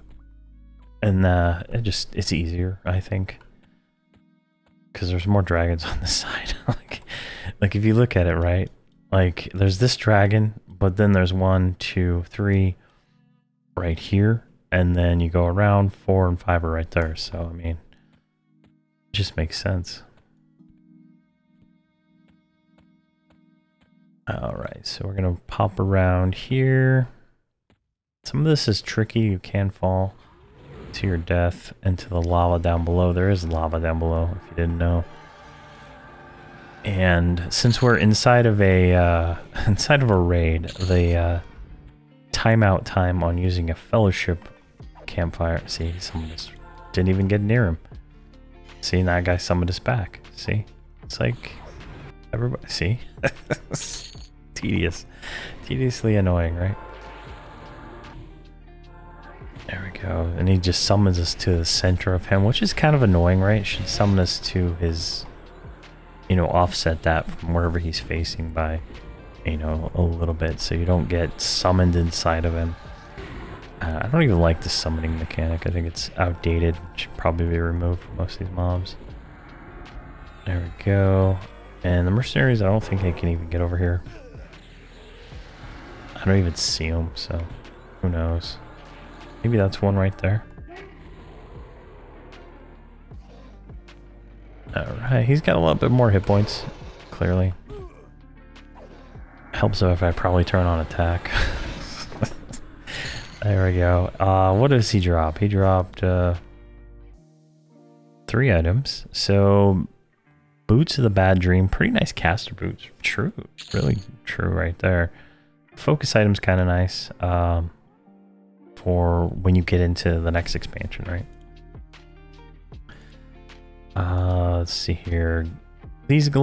Speaker 1: and it's easier, I think, because there's more dragons on this side. like if you look at it, right? Like there's this dragon, but then there's 1, 2, 3 right here, and then you go around 4 and 5 are right there. So I mean, it just makes sense. All right, so we're gonna pop around here. Some of this is tricky. You can fall to your death into the lava down below. There is lava down below, if you didn't know. And since we're inside of a raid, the timeout time on using a fellowship campfire. See, someone just didn't even get near him. See, that guy summoned us back. See, it's like everybody. See, tediously annoying, right? There we go. And he just summons us to the center of him, which is kind of annoying, right? Should summon us to his, offset that from wherever he's facing by, a little bit, so you don't get summoned inside of him. I don't even like the summoning mechanic. I think it's outdated. It should probably be removed from most of these mobs. There we go. And the mercenaries, I don't think they can even get over here. I don't even see them, so who knows. Maybe that's one right there. Alright, he's got a little bit more hit points, clearly. Helps if I probably turn on attack. There we go. What does he drop? He dropped 3 items. So, Boots of the Bad Dream. Pretty nice caster boots. True. Really true right there. Focus item's kind of nice. For when you get into the next expansion, right? Let's see here. These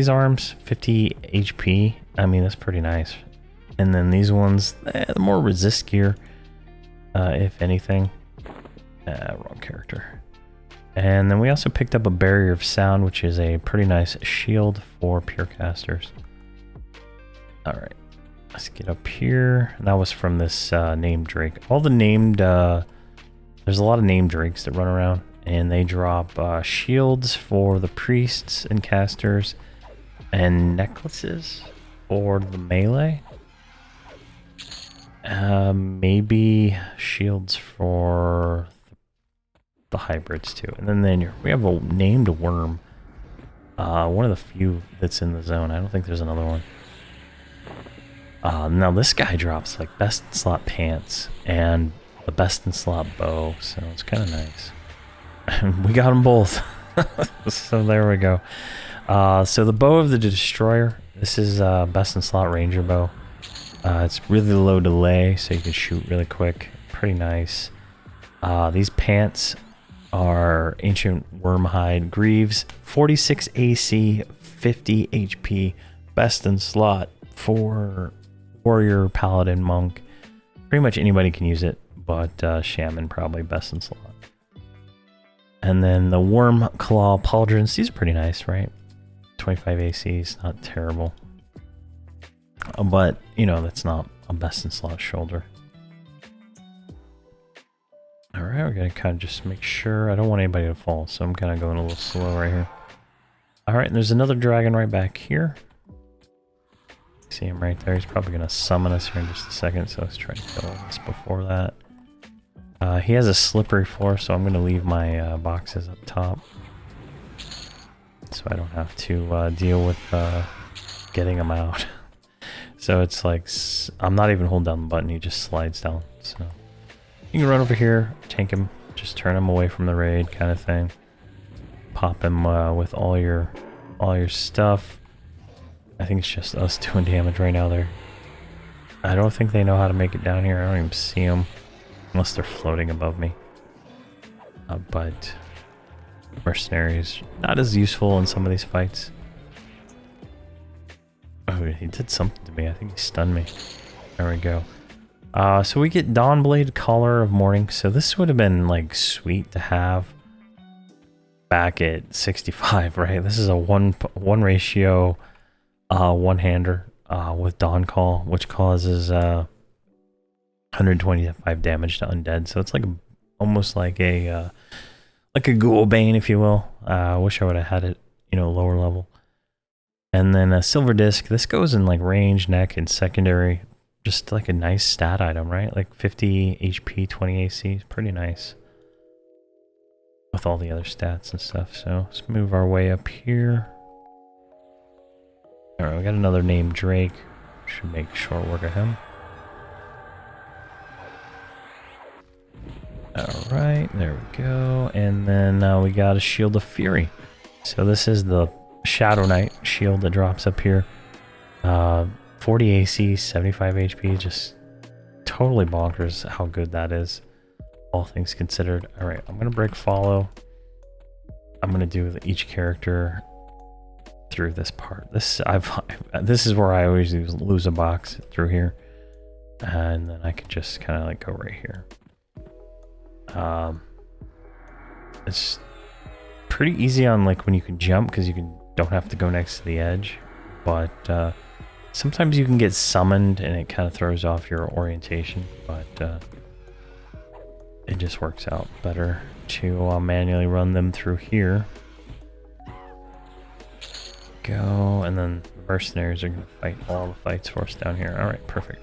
Speaker 1: arms, 50 HP. I mean, that's pretty nice. And then these ones, the more resist gear, if anything. Wrong character. And then we also picked up a Barrier of Sound, which is a pretty nice shield for pure casters. All right. Let's get up here. And that was from this named Drake. All the named, there's a lot of named Drakes that run around, and they drop shields for the priests and casters, and necklaces for the melee. Maybe shields for the hybrids too. And then we have a named worm. One of the few that's in the zone. I don't think there's another one. Now this guy drops like best in slot pants and the best in slot bow, so it's kind of nice. We got them both. So there we go. So the bow of the destroyer. This is best in slot ranger bow. It's really low delay, so you can shoot really quick. Pretty nice. These pants are ancient wormhide greaves. 46 AC, 50 HP. Best in slot for warrior, paladin, monk. Pretty much anybody can use it, but shaman probably best in slot. And then the worm claw pauldrons. These are pretty nice, right? 25 AC is not terrible. But, that's not a best in slot shoulder. Alright, we're going to kind of just make sure. I don't want anybody to fall, so I'm kind of going a little slow right here. Alright, and there's another dragon right back here. See him right there. He's probably going to summon us here in just a second, so let's try to kill this before that. He has a slippery floor, so I'm going to leave my boxes up top, so I don't have to deal with getting them out. So it's like, I'm not even holding down the button, he just slides down. So you can run over here, tank him, just turn him away from the raid kind of thing. Pop him with all your stuff. I think it's just us doing damage right now there. I don't think they know how to make it down here. I don't even see them unless they're floating above me. But mercenaries, not as useful in some of these fights. Oh, he did something to me. I think he stunned me. There we go. So we get Dawnblade, Collar of Morning. So this would have been like sweet to have back at 65, right? This is a one ratio one-hander with Dawn Call, which causes 125 damage to undead. So it's like almost like a Ghoul Bane, if you will. I wish I would have had it, you know, lower level. And then a Silver Disc. This goes in like range, neck, and secondary. Just like a nice stat item, right? Like 50 HP, 20 AC. Pretty nice. With all the other stats and stuff. So let's move our way up here. Alright, we got another named Drake. Should make short work of him. Alright, there we go. And then we got a Shield of Fury. So this is the Shadow Knight shield that drops up here. 40 AC, 75 HP, just totally bonkers how good that is, all things considered. Alright, I'm going to break follow. I'm going to do each character through this part. This is where I always lose a box through here. And then I can just kind of like go right here. It's pretty easy on like when you can jump because you don't have to go next to the edge, but sometimes you can get summoned and it kind of throws off your orientation, but it just works out better to manually run them through here. Go, and then the mercenaries are going to fight all the fights for us down here. Alright, perfect.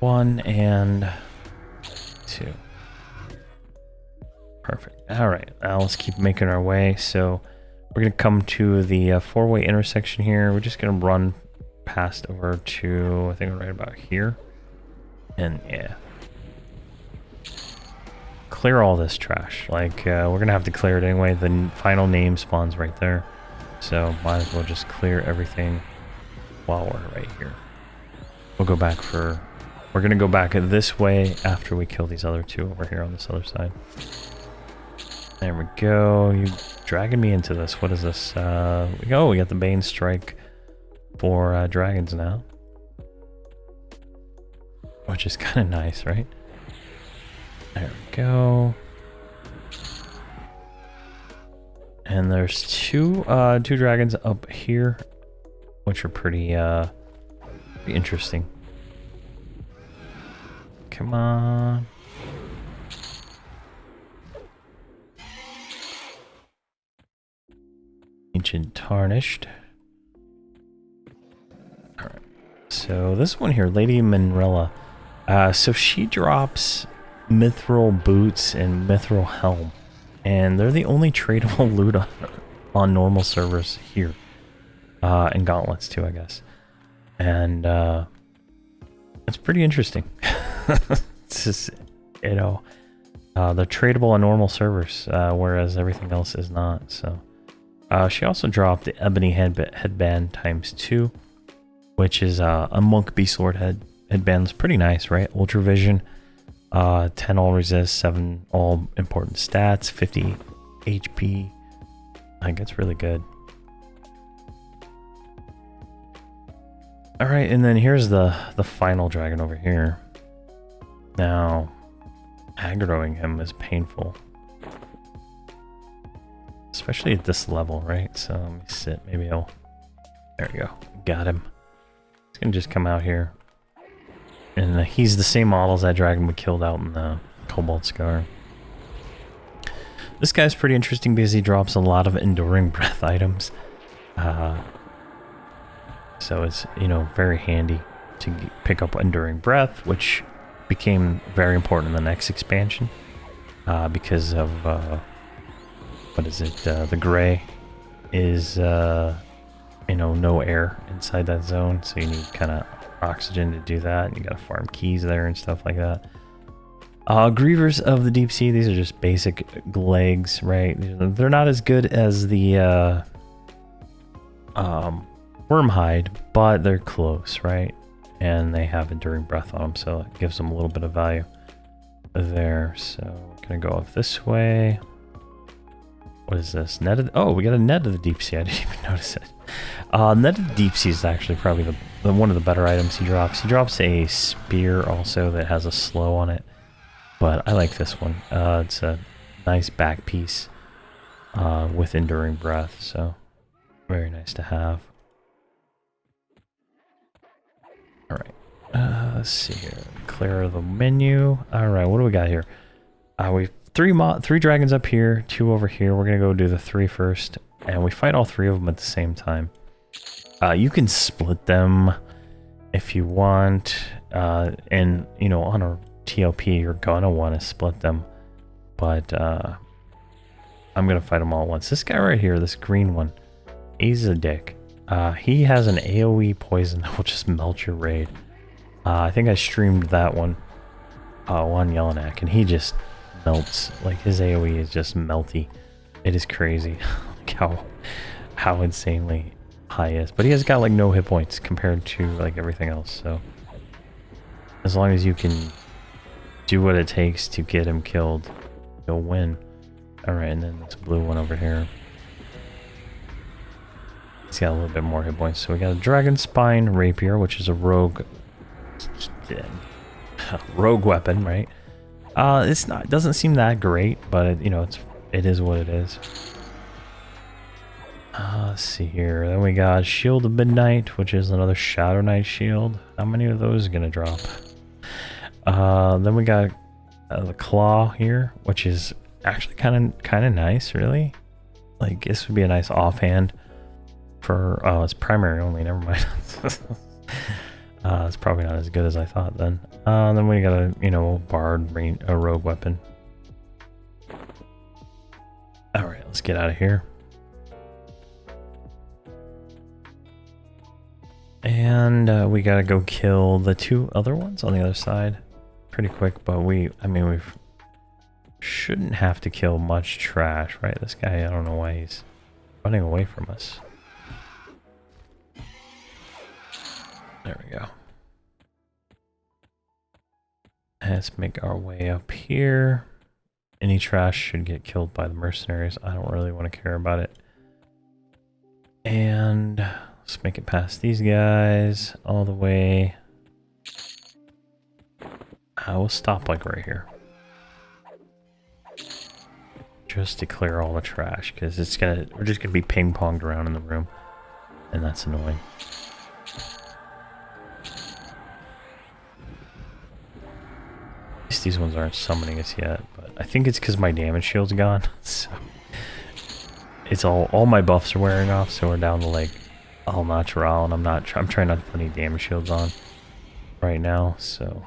Speaker 1: 1 and 2. Perfect. Alright, now let's keep making our way. So we're going to come to the four-way intersection here. We're just going to run past over to, I think right about here. And yeah. Clear all this trash. Like, we're going to have to clear it anyway. The final name spawns right there. So might as well just clear everything while we're right here. We'll go back for... We're going to go back this way after we kill these other two over here on this other side. There we go. You dragging me into this. What is this? We got the Bane Strike for dragons now. Which is kind of nice, right? There we go. And there's two dragons up here, which are pretty interesting. Come on. Ancient Tarnished. Alright. So this one here, Lady Manrella. So she drops Mithril Boots and Mithril Helm. And they're the only tradable loot on normal servers here. And Gauntlets too, I guess. And it's pretty interesting. It's just, you know, they're tradable on normal servers, whereas everything else is not. So she also dropped the Ebony Headband ×2, which is a Monk Beastlord headband. It's pretty nice, right? Ultra Vision, 10 all resist, 7 all important stats, 50 HP. I think it's really good. Alright, and then here's the final dragon over here. Now, aggroing him is painful. Especially at this level, right? So let me sit. Maybe I'll... There we go. Got him. He's gonna just come out here. And he's the same model as that dragon we killed out in the Cobalt Scar. This guy's pretty interesting because he drops a lot of Enduring Breath items. So it's, you know, very handy to pick up Enduring Breath, which became very important in the next expansion. Because of... what is it? The gray is you know, no air inside that zone, so you need kind of oxygen to do that. And you gotta farm keys there and stuff like that. Grievers of the deep sea, these are just basic legs, right? They're not as good as the wormhide, but they're close, right? And they have enduring breath on them, so it gives them a little bit of value there. So we're gonna go up this way. What is this? Net of, oh, we got a net of the deep sea. I didn't even notice it. Net of the deep sea is actually probably one of the better items he drops. He drops a spear also that has a slow on it, but I like this one. It's a nice back piece with enduring breath, so very nice to have. All right, let's see here. Clear the menu. All right, what do we got here? We've three dragons up here, 2 over here. We're gonna go do the 3 first, and we fight all 3 of them at the same time. You can split them if you want, and you know, on a TLP you're gonna want to split them, but I'm gonna fight them all at once. This guy right here, this green one, he's a dick. He has an AoE poison that will just melt your raid. I think I streamed that one on Yellonak, and he just melts. Like, his AoE is just melty. It is crazy like how insanely high he is. But he has got like no hit points compared to like everything else, so as long as you can do what it takes to get him killed, you'll win. Alright, and then this blue one over here, he's got a little bit more hit points. So we got a Dragon Spine Rapier, which is a rogue weapon, right? It doesn't seem that great, but you know, it is what it is. Let's see here. Then we got Shield of Midnight, which is another Shadow Knight shield. How many of those are gonna drop? Then we got the Claw here, which is actually kind of nice, really. Like, this would be a nice offhand for it's primary only. Never mind. It's probably not as good as I thought then. Then we got a bard a rogue weapon. All right, let's get out of here. And we gotta go kill the 2 other ones on the other side pretty quick, but we shouldn't have to kill much trash, right? This guy, I don't know why he's running away from us. There we go. Let's make our way up here. Any trash should get killed by the mercenaries. I don't really want to care about it. And let's make it past these guys all the way. We'll stop like right here, just to clear all the trash, because we're just gonna be ping-ponged around in the room, and that's annoying. At least these ones aren't summoning us yet, but I think it's because my damage shield's gone. So it's all my buffs are wearing off, so we're down to like all natural, and I'm trying not to put any damage shields on right now, so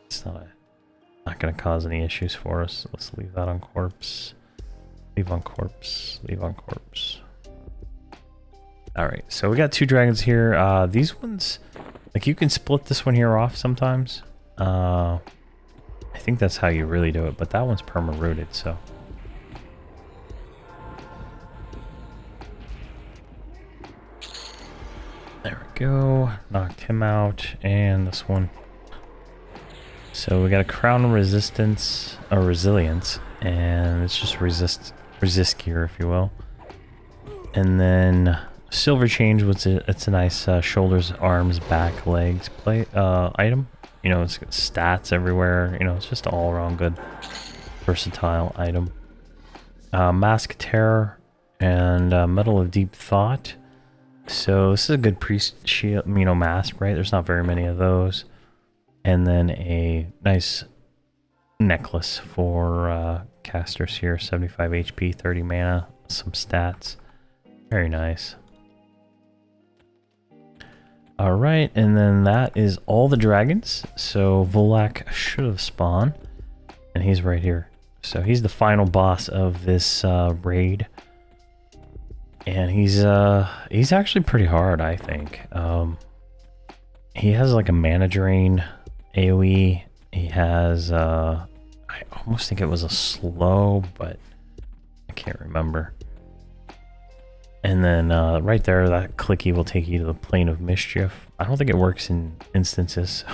Speaker 1: it's not going to cause any issues for us. Let's leave that on corpse. Leave on corpse. Leave on corpse. Alright, so we got 2 dragons here. These ones, like, you can split this one here off sometimes. I think that's how you really do it, but that one's perma-rooted, so. There we go. Knocked him out, and this one. So we got a Crown of Resistance, or Resilience, and it's just resist gear, if you will. And then Silver Change, it's a nice shoulders, arms, back, legs item. You know, it's got stats everywhere. You know, it's just an all-around good, versatile item. Mask Terror and Metal of Deep Thought. So this is a good priest shield, mask, right? There's not very many of those. And then a nice necklace for casters here, 75 HP, 30 mana, some stats. Very nice. Alright, and then that is all the dragons. So Volak should have spawned, and he's right here. So he's the final boss of this raid. And he's actually pretty hard, I think. He has like a mana drain AoE. He has I almost think it was a slow, but I can't remember. And then right there, that clicky will take you to the plane of mischief. I don't think it works in instances,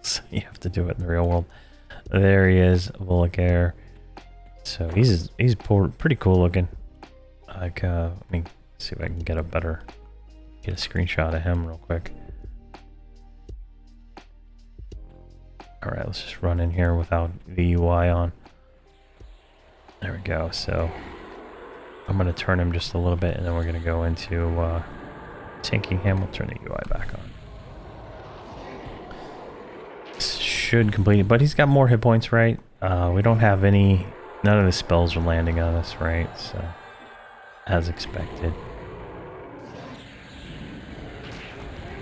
Speaker 1: so you have to do it in the real world. There he is, Velks. So he's pretty cool looking. Like let me see if I can get a screenshot of him real quick. All right, let's just run in here without the UI on. There we go. So I'm going to turn him just a little bit, and then we're going to go into tanking him. We'll turn the UI back on. This should complete it, but he's got more hit points, right? We don't have any... None of the spells are landing on us, right? So, as expected.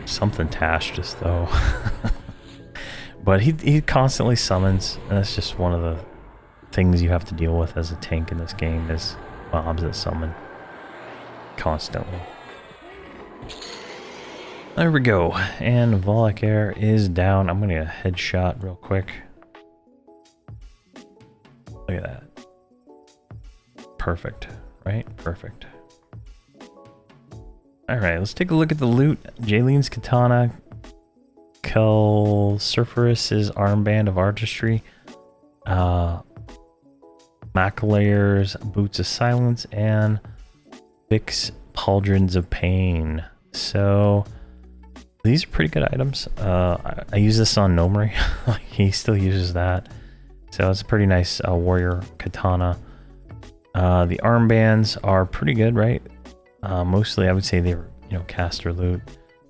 Speaker 1: Something tashed us, though. But he constantly summons, and that's just one of the things you have to deal with as a tank in this game, is mobs that summon constantly. There we go, and Velks is down. I'm gonna get a headshot real quick. Look at that. Perfect, right? Perfect. Alright, let's take a look at the loot. Jaylene's katana, Surferis's armband of artistry, Macalayer's boots of silence, and Vic's pauldrons of pain. So these are pretty good items. I use this on Nomri. He still uses that. So it's a pretty nice warrior katana. The armbands are pretty good, right? Mostly I would say they were, caster loot.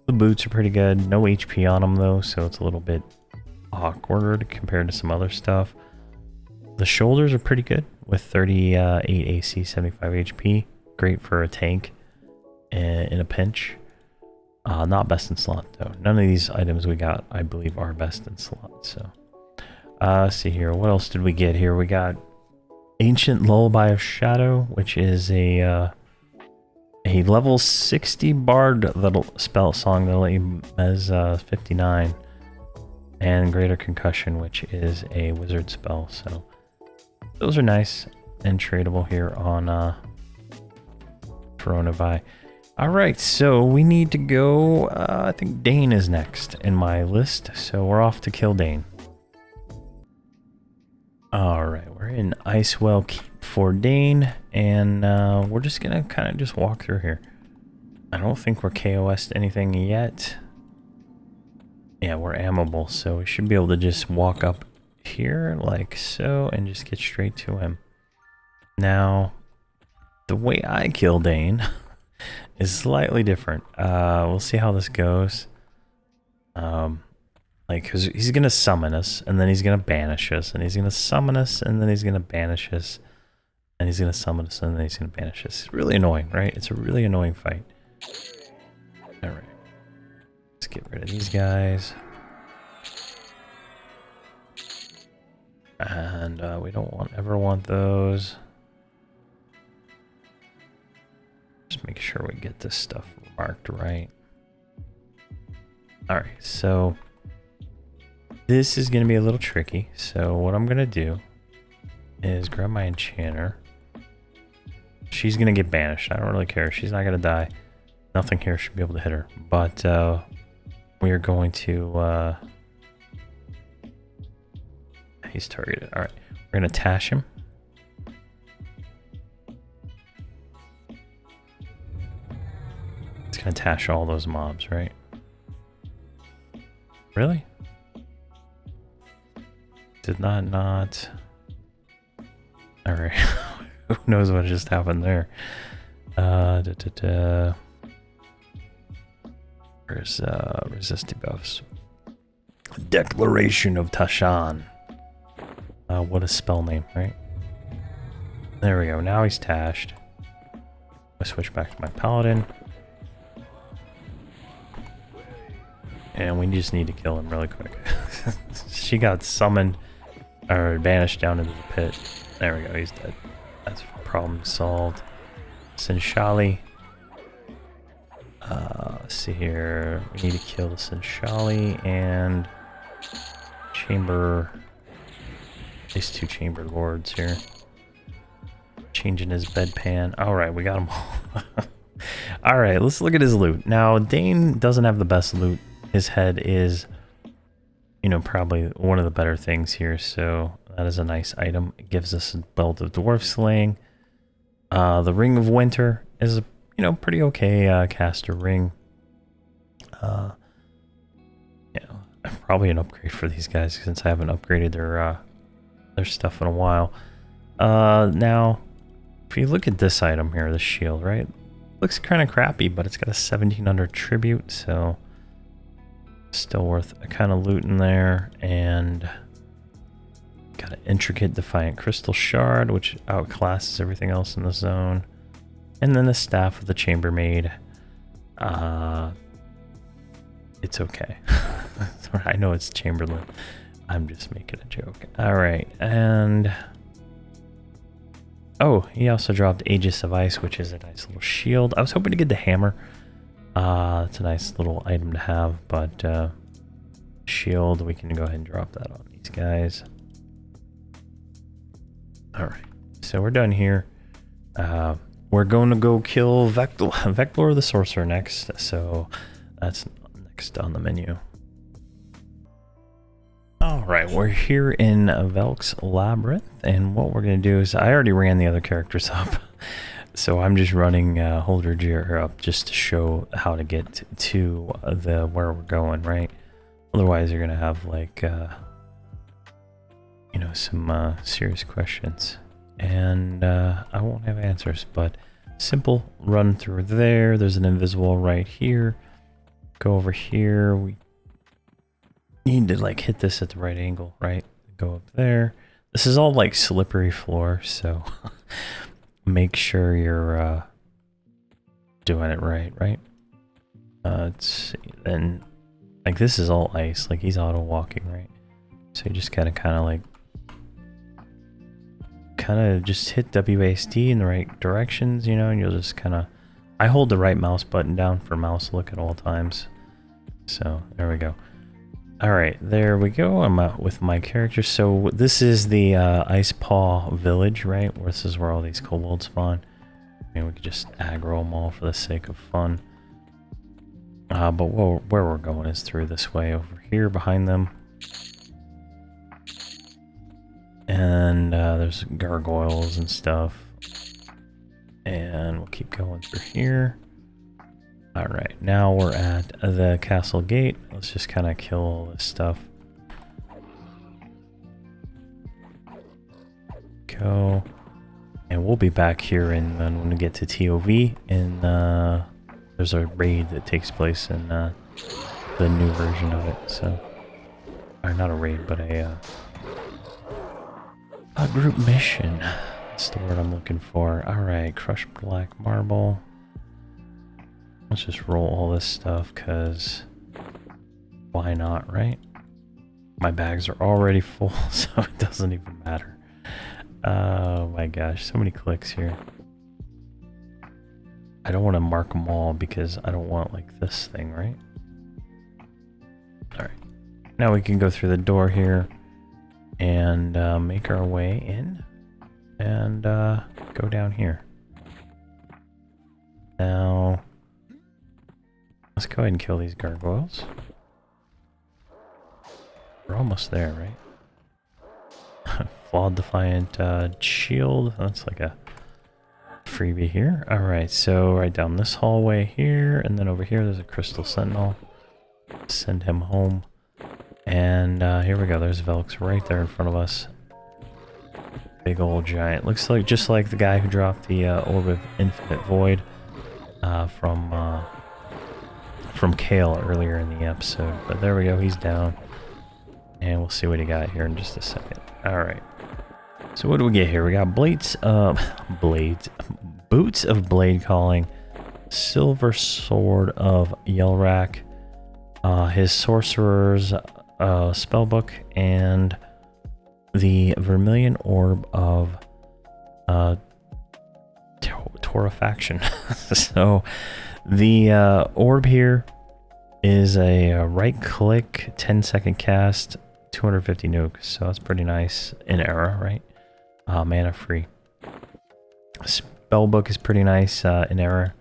Speaker 1: The boots are pretty good. No HP on them though, so it's a little bit awkward compared to some other stuff. The shoulders are pretty good with 38 AC, 75 HP. Great for a tank in a pinch. Not best in slot though. None of these items we got, I believe, are best in slot. So, let's see here. What else did we get here? We got Ancient Lullaby of Shadow, which is a level 60 bard that'll spell song that'll let you mez 59, and Greater Concussion, which is a wizard spell. So those are nice and tradable here on Coronavi. Alright, so we need to go, I think Dain is next in my list, so we're off to kill Dain. Alright, we're in Icewell Keep for Dain, and we're just gonna kind of just walk through here. I don't think we're KOS'd anything yet. Yeah, we're ammable, so we should be able to just walk up here like so and just get straight to him. Now, the way I kill Dain is slightly different. We'll see how this goes. Because he's gonna summon us, and then he's gonna banish us, and he's gonna summon us, and then he's gonna banish us, and he's gonna summon us, and then he's gonna banish us. It's really annoying, right? It's a really annoying fight. Alright. Let's get rid of these guys. And we don't ever want those. Just make sure we get this stuff marked right. Alright, so this is going to be a little tricky. So what I'm going to do is grab my enchanter. She's going to get banished. I don't really care. She's not going to die. Nothing here should be able to hit her. But we are going to... he's targeted. Alright, we're going to tash him. It's going to tash all those mobs, right? Really? Did not. Alright. Who knows what just happened there? Where's resist debuffs? Declaration of Tashan. What a spell name, right? There we go. Now he's tashed. I switch back to my paladin. And we just need to kill him really quick. She got summoned or banished down into the pit. There we go, he's dead. That's problem solved. Sinshali Let's see here. We need to kill the Sinshali and Chamber. These two Chamber Lords here. Changing his bedpan. Alright, we got them all. Alright, let's look at his loot. Now, Dain doesn't have the best loot. His head is, you know, probably one of the better things here, so that is a nice item. It gives us a belt of dwarf slaying. The Ring of Winter is a, you know, pretty okay caster ring. You know, probably an upgrade for these guys since I haven't upgraded their stuff in a while. Now, if you look at this item here, the shield, right? Looks kind of crappy, but it's got a 1700 tribute, so still worth a kind of loot in there. And got an intricate Defiant Crystal Shard, which outclasses everything else in the zone. And then the Staff of the Chambermaid. It's okay. I know it's Chamberlain. I'm just making a joke. Alright, and... oh, he also dropped Aegis of Ice, which is a nice little shield. I was hoping to get the hammer. It's a nice little item to have, but shield, we can go ahead and drop that on these guys. Alright, so we're done here. We're going to go kill Vector the Sorcerer next, so that's next on the menu. Alright, we're here in Velks Labyrinth, and what we're going to do is, I already ran the other characters up, so I'm just running Holdredge here up just to show how to get to where we're going, right? Otherwise you're going to have like, you know, some serious questions, and I won't have answers, but simple run through there. There's an invisible right here. Go over here. We need to like hit this at the right angle, right? Go up there. This is all like slippery floor, so make sure you're doing it right? Let's see. Then like this is all ice, like he's auto walking, right? So you just gotta kind of just hit WASD in the right directions, you know, and you'll just kind of, I hold the right mouse button down for mouse look at all times. So there we go. Alright, there we go. I'm out with my character. So this is the Ice Paw Village, right? This is where all these kobolds spawn. And we could just aggro them all for the sake of fun. But where we're going is through this way over here behind them. And there's gargoyles and stuff. And we'll keep going through here. Alright, now we're at the castle gate. Let's just kind of kill all this stuff. Go. And we'll be back here when we get to TOV. And there's a raid that takes place in the new version of it. So, or not a raid, but a group mission. That's the word I'm looking for. Alright, crushed black marble. Let's just roll all this stuff, because why not, right? My bags are already full, so it doesn't even matter. Oh my gosh, so many clicks here. I don't want to mark them all because I don't want like this thing, right? Alright, now we can go through the door here and make our way in and go down here. Now, let's go ahead and kill these gargoyles. We're almost there, right? Flawed Defiant Shield. That's like a freebie here. Alright, so right down this hallway here, and then over here there's a Crystal Sentinel. Send him home. And here we go. There's Velks right there in front of us. Big old giant. Looks like just like the guy who dropped the Orb of Infinite Void from Kale earlier in the episode. But there we go. He's down. And we'll see what he got here in just a second. Alright. So what do we get here? We got Boots of Blade Calling, Silver Sword of Yelrak, his Sorcerer's Spellbook, and the Vermilion Orb of Torrefaction. So The orb here is a right-click, 10-second cast, 250 nukes, so that's pretty nice in era, right? Mana free. Spellbook is pretty nice in era.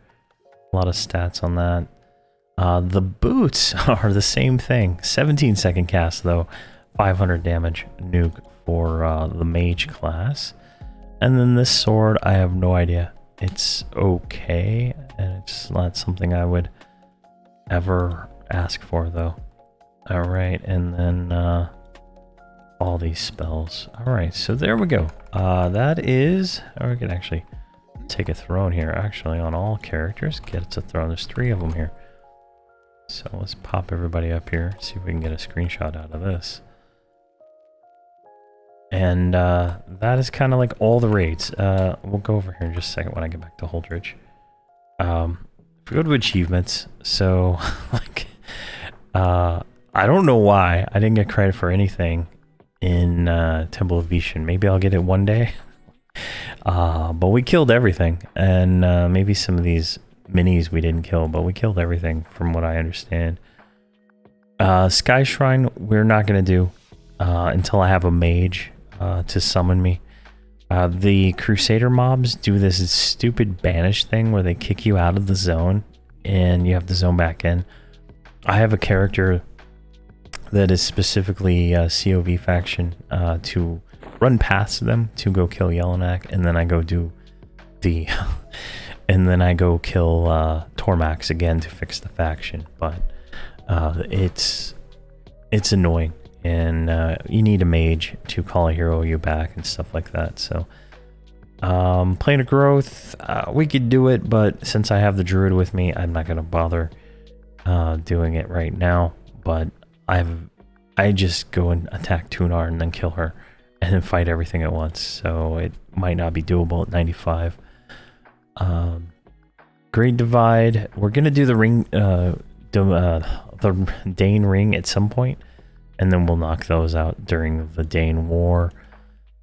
Speaker 1: A lot of stats on that. The boots are the same thing. 17-second cast though, 500 damage nuke for the mage class. And then this sword, I have no idea. It's okay, and it's not something I would ever ask for though. Alright, and then all these spells. Alright, so there we go. That is... or we can actually take a throne here, actually, on all characters. Get a throne. There's 3 of them here. So let's pop everybody up here, see if we can get a screenshot out of this. And that is kind of like all the raids. We'll go over here in just a second when I get back to Holdredge. If we go to achievements, so like I don't know why I didn't get credit for anything in Temple of Veeshan. Maybe I'll get it one day. But we killed everything, and maybe some of these minis we didn't kill, but we killed everything from what I understand. Sky Shrine we're not going to do until I have a mage to summon me. The Crusader mobs do this stupid banish thing where they kick you out of the zone and you have to zone back in. I have a character that is specifically COV faction to run past them to go kill Yellowknack, and then I go do the and then I go kill Tormax again to fix the faction. But it's annoying, and you need a mage to call a hero you back and stuff like that. So Plane of Growth, we could do it, but since I have the druid with me, I'm not gonna bother doing it right now. But I just go and attack Tunar and then kill her and then fight everything at once, so it might not be doable at 95. Great Divide, we're gonna do the ring, the Dain ring at some point, and then we'll knock those out during the Dain War.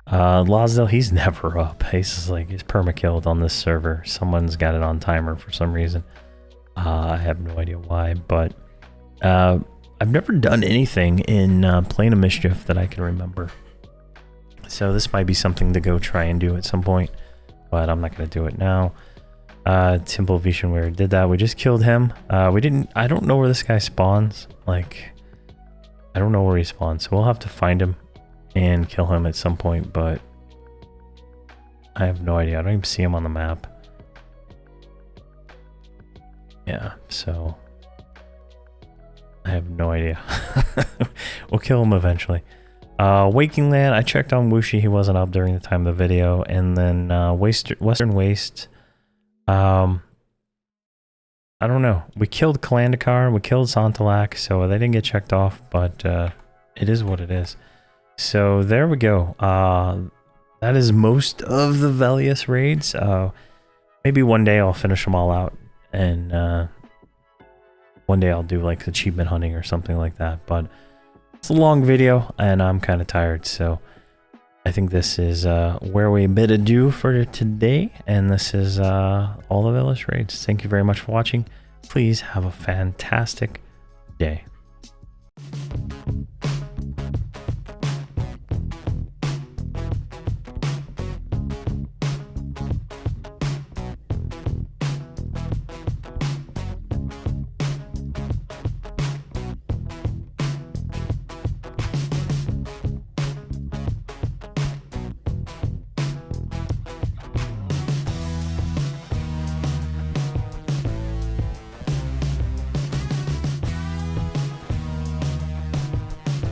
Speaker 1: Losdale, he's never up. He's just like, he's perma-killed on this server. Someone's got it on timer for some reason. I have no idea why, but I've never done anything in Plane of Mischief that I can remember. So this might be something to go try and do at some point, but I'm not going to do it now. Temple of Veeshan, we did that. We just killed him. I don't know where this guy spawns. Like, I don't know where he spawns, so we'll have to find him and kill him at some point, but I have no idea. I don't even see him on the map. Yeah, so I have no idea. We'll kill him eventually. Waking Land, I checked on Wuxi, he wasn't up during the time of the video. And then Western Waste, I don't know. We killed Kalandakar, we killed Santalak, so they didn't get checked off, but it is what it is. So there we go. That is most of the Velious raids. Maybe one day I'll finish them all out, and one day I'll do like achievement hunting or something like that, but it's a long video and I'm kind of tired, so I think this is where we bid adieu for today, and this is all the Velious raids. Thank you very much for watching. Please have a fantastic day.